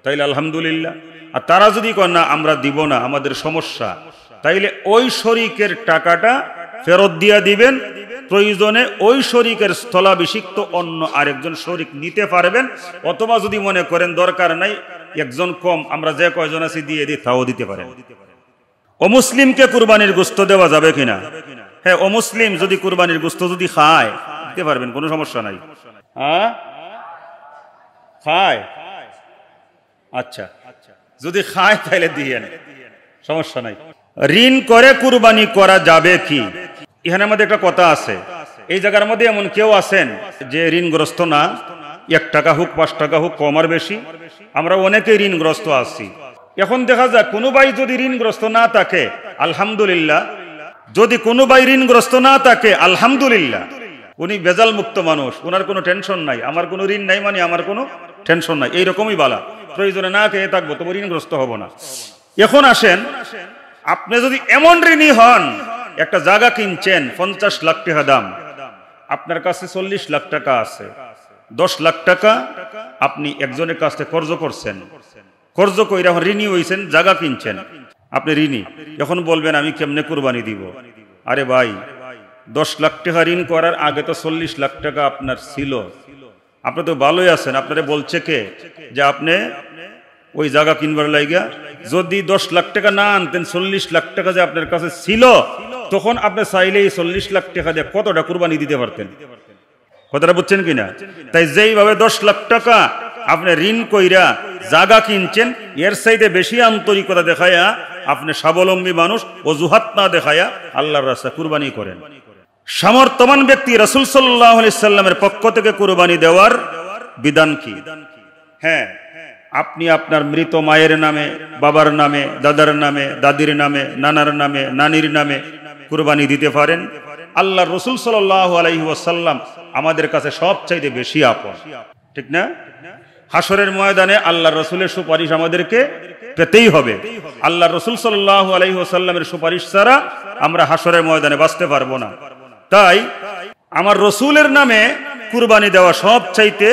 তাইলে আলহামদুলিল্লাহ। আর তারা যদি কয় না আমরা দিব না, আমাদের সমস্যা, তাইলে ওই শরিকের টাকাটা ফেরত দিয়া দিবেন। প্রয়োজনে ওই শরিকের স্থলাভিষিক্ত অন্য আরেকজন শরিক নিতে পারবেন, অথবা যদি মনে করেন দরকার নাই, একজন কম, আমরা যে কয়জন আছি দিয়ে দিই, তাও দিতে পারেন। অমুসলিমকে কুরবানির গোশত দেওয়া যাবে কিনা? হ্যাঁ, অমুসলিম যদি কুরবানির গোশত যদি খায়, দিতে পারবেন, কোনো সমস্যা নাই। হ্যাঁ, খায়, আচ্ছা, যদি খায় তাহলে দিয়েন, সমস্যা নাই। ঋণ করে কুরবানি করা যাবে কি? এখানে আমাদের একটা কথা আছে। এই জায়গার মধ্যে এমন কেউ আছেন যে ঋণগ্রস্ত না, 1 টাকা হোক 5 টাকা হোক, কম আর বেশি, আমরা অনেকেই ঋণগ্রস্ত আছি। এখন দেখা যায় কোনো ভাই যদি ঋণগ্রস্ত না থাকে, আলহামদুলিল্লাহ। যদি কোনো ভাই ঋণগ্রস্ত না থাকে, আলহামদুলিল্লাহ, উনি বেজাল মুক্ত মানুষ, ওনার কোনো টেনশন নাই। আমার কোনো ঋণ নাই মানে আমার কোনো টেনশন নাই, এইরকমই বালা। প্রয়োজনে না খেয়ে থাকবো, তবু ঋণগ্রস্ত হব না। এখন আসেন, আপনি যদি এমন ঋণী হন, একটা জায়গা কিনছেন 50 লাখ টাকা দাম, আপনার কাছে 40 লাখ টাকা আছে, 10 লাখ টাকা আপনি একজনের কাছ থেকে কর্জ করছেন, কর্জ কইরা এখন ঋণী হইছেন, জায়গা কিনছেন, আপনি ঋণী। এখন বলবেন আমি কেমনে কুরবানি দিব? আরে ভাই, 10 লাখ টাকা ঋণ করার আগে তো 40 লাখ টাকা আপনার ছিল, আপনি তো ভালোই আছেন। আপনারে বলছে কে যে আপনি ওই জায়গা কিনবার লাইগা যদি 10 লাখ টাকা না আনতেন, 40 লাখ টাকা যে আপনার কাছে ছিল, তখন আপনি চাইলেই 40 লাখ টাকা দিয়ে কতটা কুরবানি দিতে পারতেন। কথাটা বুঝছেন কিনা? তাই যেইভাবে 10 লাখ টাকা আপনি ঋণ কইরা জায়গা কিনছেন, এর চাইতে বেশি আন্তরিকতা দেখায়া আপনি স্বাবলম্বী মানুষ, অজুহাত না দেখায়া আল্লাহর রাস্তায় কুরবানি করেন। সামর্থ্যবান ব্যক্তি রাসূল সাল্লাল্লাহু আলাইহি সাল্লামের পক্ষ থেকে কুরবানি দেওয়ার বিধান কি? হ্যাঁ, আপনি আপনার মৃত মায়ের নামে, বাবার নামে, দাদার নামে, দাদির নামে, নানার নামে, নানির নামে কুরবানি দিতে পারেন। আল্লাহর রাসূল সাল্লাল্লাহু আলাইহি ওয়াসাল্লাম আমাদের কাছে সবচাইতে বেশি আপন, ঠিক না? হাসরের ময়দানে আল্লাহর রাসূলের সুপারিশ আমাদেরকে পেতেই হবে। আল্লাহর রাসূল সাল্লাল্লাহু আলাইহি ওয়াসাল্লামের সুপারিশ ছাড়া আমরা হাসরের ময়দানে বাঁচতে পারবো না। তাই আমার রাসূলের নামে কুরবানি দেওয়া সবচাইতে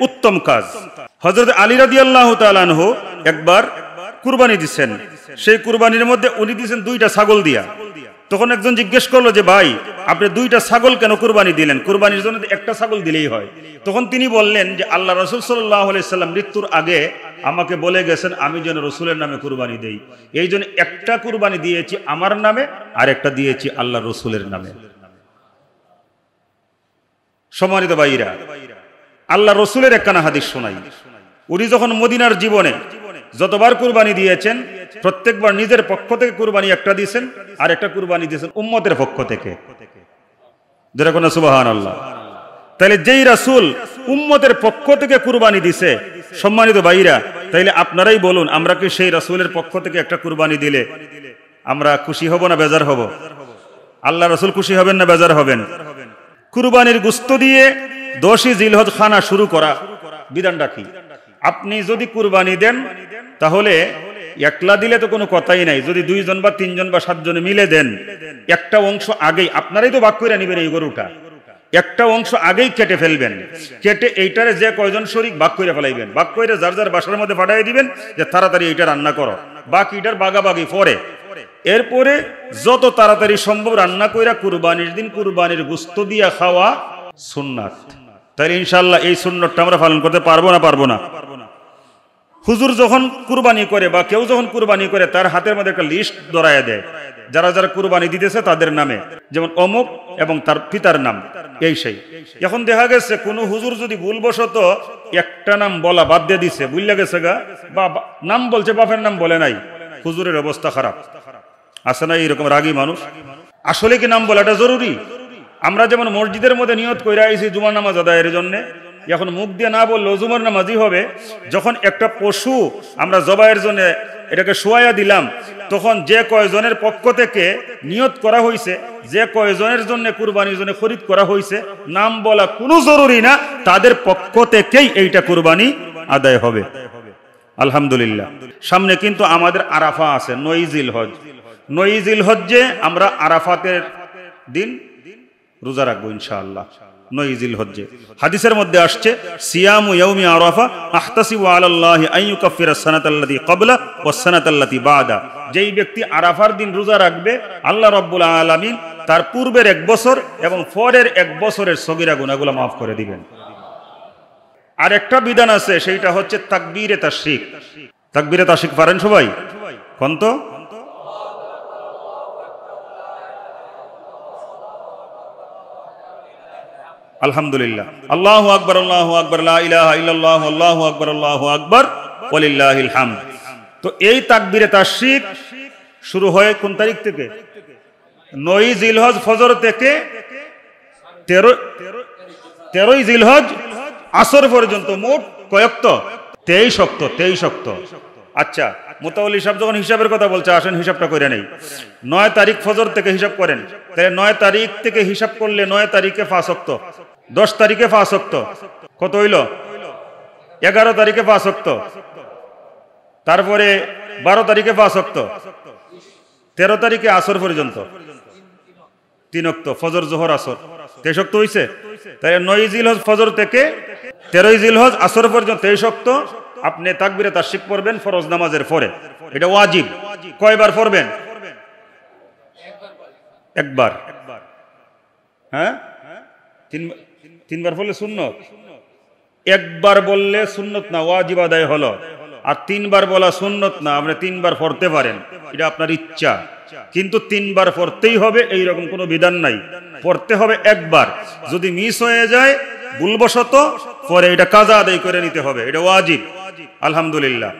উত্তম কাজ। হযরত আলী রাদিয়াল্লাহু তাআলা আনহু একবার কুরবানি দিয়েছেন, সেই কুরবানির মধ্যে উনি দিয়েছেন 2টা ছাগল দিয়া। তখন একজন জিজ্ঞেস করলো যে ভাই, আপনি 2টা ছাগল কেন কুরবানি দিলেন? কুরবানির জন্য একটা ছাগল দিলেই হয়। তখন তিনি বললেন যে আল্লাহ রাসূল সাল্লাল্লাহু আলাইহি সাল্লাম মৃত্যুর আগে আমাকে বলে গেছেন আমি যেন রাসূলের নামে কুরবানি দেই, এই জন্য একটা কুরবানি দিয়েছি আমার নামে, আর একটা দিয়েছি আল্লাহ রাসূলের নামে। সম্মানিত ভাইরা, আল্লাহ রসুলের একখানা হাদিস শোনাই। উনি যখন মদিনার জীবনে যতবার কুরবানি দিয়েছেন, প্রত্যেকবার নিজের পক্ষ থেকে কুরবানি একটা দিয়েছেন, আর একটা কুরবানি দিয়েছেন উম্মতের পক্ষ থেকে। যেরকম সুবহানাল্লাহ। তাইলে যেই রাসূল উম্মতের পক্ষ থেকে কুরবানি দিছে, সম্মানিত ভাইরা, তাইলে আপনারাই বলুন, আমরা কি সেই রাসূলের পক্ষ থেকে একটা কুরবানি দিলে আমরা খুশি হব না বেজার হব? আল্লাহ রাসূল খুশি হবেন না বেজার হবেন? কুরবানির গোশত দিয়ে 10ই জিলহজ খানা শুরু করা বিধানটা কি? আপনি যদি কুরবানি দেন তাহলে একলা দিলে তো কোনো কথাই নাই। যদি 2 জন বা 3 জন বা 7 জন মিলে দেন, একটা অংশ আগেই আপনারাই তো ভাগ করে নেবেন। এই গরুটা একটা অংশ আগেই কেটে ফেলবেন, কেটে এইটারে যে কয়জন শরীক ভাগ করে ফেলাইবেন, ভাগ করে যার যার বাসার মধ্যে পাঠিয়ে দিবেন যে তাড়াতাড়ি এইটা রান্না করো, বাকিটার বাগাবাগি পরে। এরপরে যত তাড়াতাড়ি সম্ভব রান্না কইরা কুরবানির দিন কুরবানির গোশত দিয়া খাওয়া সুন্নাত। তাহলে ইনশাআল্লাহ এই সুন্নতটা আমরা পালন করতে পারবো না? পারবো না? হুজুর যখন কুরবানি করে বা কেউ যখন কুরবানি করে, তার হাতের মধ্যে একটা লিস্ট ধরায় দেয় যারা যারা কুরবানি দিতেছে তাদের নামে, যেমন অমুক এবং তার পিতার নাম, এই সেই। এখন দেখা গেছে কোন হুজুর যদি ভুলবশত একটা নাম বলা বাদ দিয়ে দিছে, বুঝলে গেছে গা, বা নাম বলছে বাপের নাম বলে নাই, হুজুরের অবস্থা খারাপ। আছে না এইরকম রাগী মানুষ? আসলে কি নাম বলাটা জরুরি? আমরা যেমন মসজিদের মধ্যে নিয়ত কইরা আইছি জুমার নামাজ আদায়ের জন্য, এখন মুখ দিয়ে না বললেও জুমার নামাজই হবে। যখন একটা পশু আমরা জবাইয়ের জন্য এটাকে শোয়াইয়া দিলাম, তখন যে কয়জনের পক্ষ থেকে নিয়ত করা হয়েছে, যে কয়জনের জন্য কুরবানির জন্য খরিদ করা হয়েছে, নাম বলা কোনো জরুরি না, তাদের পক্ষ থেকেই এইটা কুরবানি আদায় হবে। আলহামদুলিল্লাহ। সামনে কিন্তু আমাদের আরাফা আছে, 9 জিলহজ। 9 জিলহজ্জে আমরা আরাফাতের দিন রোজা রাখবো ইনশাআল্লাহ। 9 জিলহজ্জে হাদিসের মধ্যে আসছে, সিয়ামু ইয়াউমি আরাফা আহতাসিবু আলাল্লাহি আন ইউকাফিরা সানাতাল্লাতী ক্বাবলা ওয়াস সানাতাল্লাতী বাদা। যেই ব্যক্তি আরাফার দিন রোজা রাখবে, আল্লাহ রাব্বুল আলামিন তার পূর্বের 1 বছর এবং পরের 1 বছরের সগীরা গুনাহগুলো মাফ করে দিবেন। আর একটা বিধান আছে, সেইটা হচ্ছে তাকবীরে তাশরিক। তাকবীরে তাশরিক পারেন সবাই? কোন তো? আলহামদুলিল্লাহ। আল্লাহু আকবার, আল্লাহু আকবার, লা ইলাহা ইল্লাল্লাহ, আল্লাহু আকবার, আল্লাহু আকবার, ওয়ালিল্লাহিল হামদ। তো এই তাকবীরে তাশরিক শুরু হয় কোন তারিখ থেকে? 9 জিলহজ ফজর থেকে 13 জিলহজ আসর পর্যন্ত। মোট কয়ক্ত? 23 অক্ত। 23 অক্ত। আচ্ছা, মুতাওয়াল্লি সাহেব যখন হিসাবের কথা বলছে, আসেন হিসাবটা করে নেই। 9 তারিখ ফজর থেকে হিসাব করেন, তাহলে 9 তারিখ থেকে হিসাব করলে 9 তারিখে 5 অক্ত, 10 তারিখে 5 অক্ত, কত হইল? 11 তারিখে 5 অক্ত, তারপরে 12 তারিখে 5 অক্ত, 13 তারিখে আসর পর্যন্ত 3 অক্ত, ফজর জোহর আসর 23 অক্ত হইছে। তাহলে 9 জিলহজ ফজর থেকে 13 জিলহজ আসর পর্যন্ত 23 অক্ত। আপনি তাকবীরে তাশরিক পড়বেন ফরজ নামাজের পরে, এটা ওয়াজিব। কয়বার পড়বেন? একবার। হ্যাঁ, তিনবার পড়লে সুন্নত। একবার বললে সুন্নত না, ওয়াজিব আদায় হলো। আর 3 বার বলা সুন্নত না, আপনি 3 বার পড়তে পারেন, এটা আপনার ইচ্ছা। কিন্তু 3 বার পড়তেই হবে এইরকম কোনো বিধান নাই, পড়তে হবে একবার। যদি মিস হয়ে যায় ভুলবশত, পরে এটা কাজা আদায় করে নিতে হবে, এটা ওয়াজিব। আলহামদুলিল্লাহ।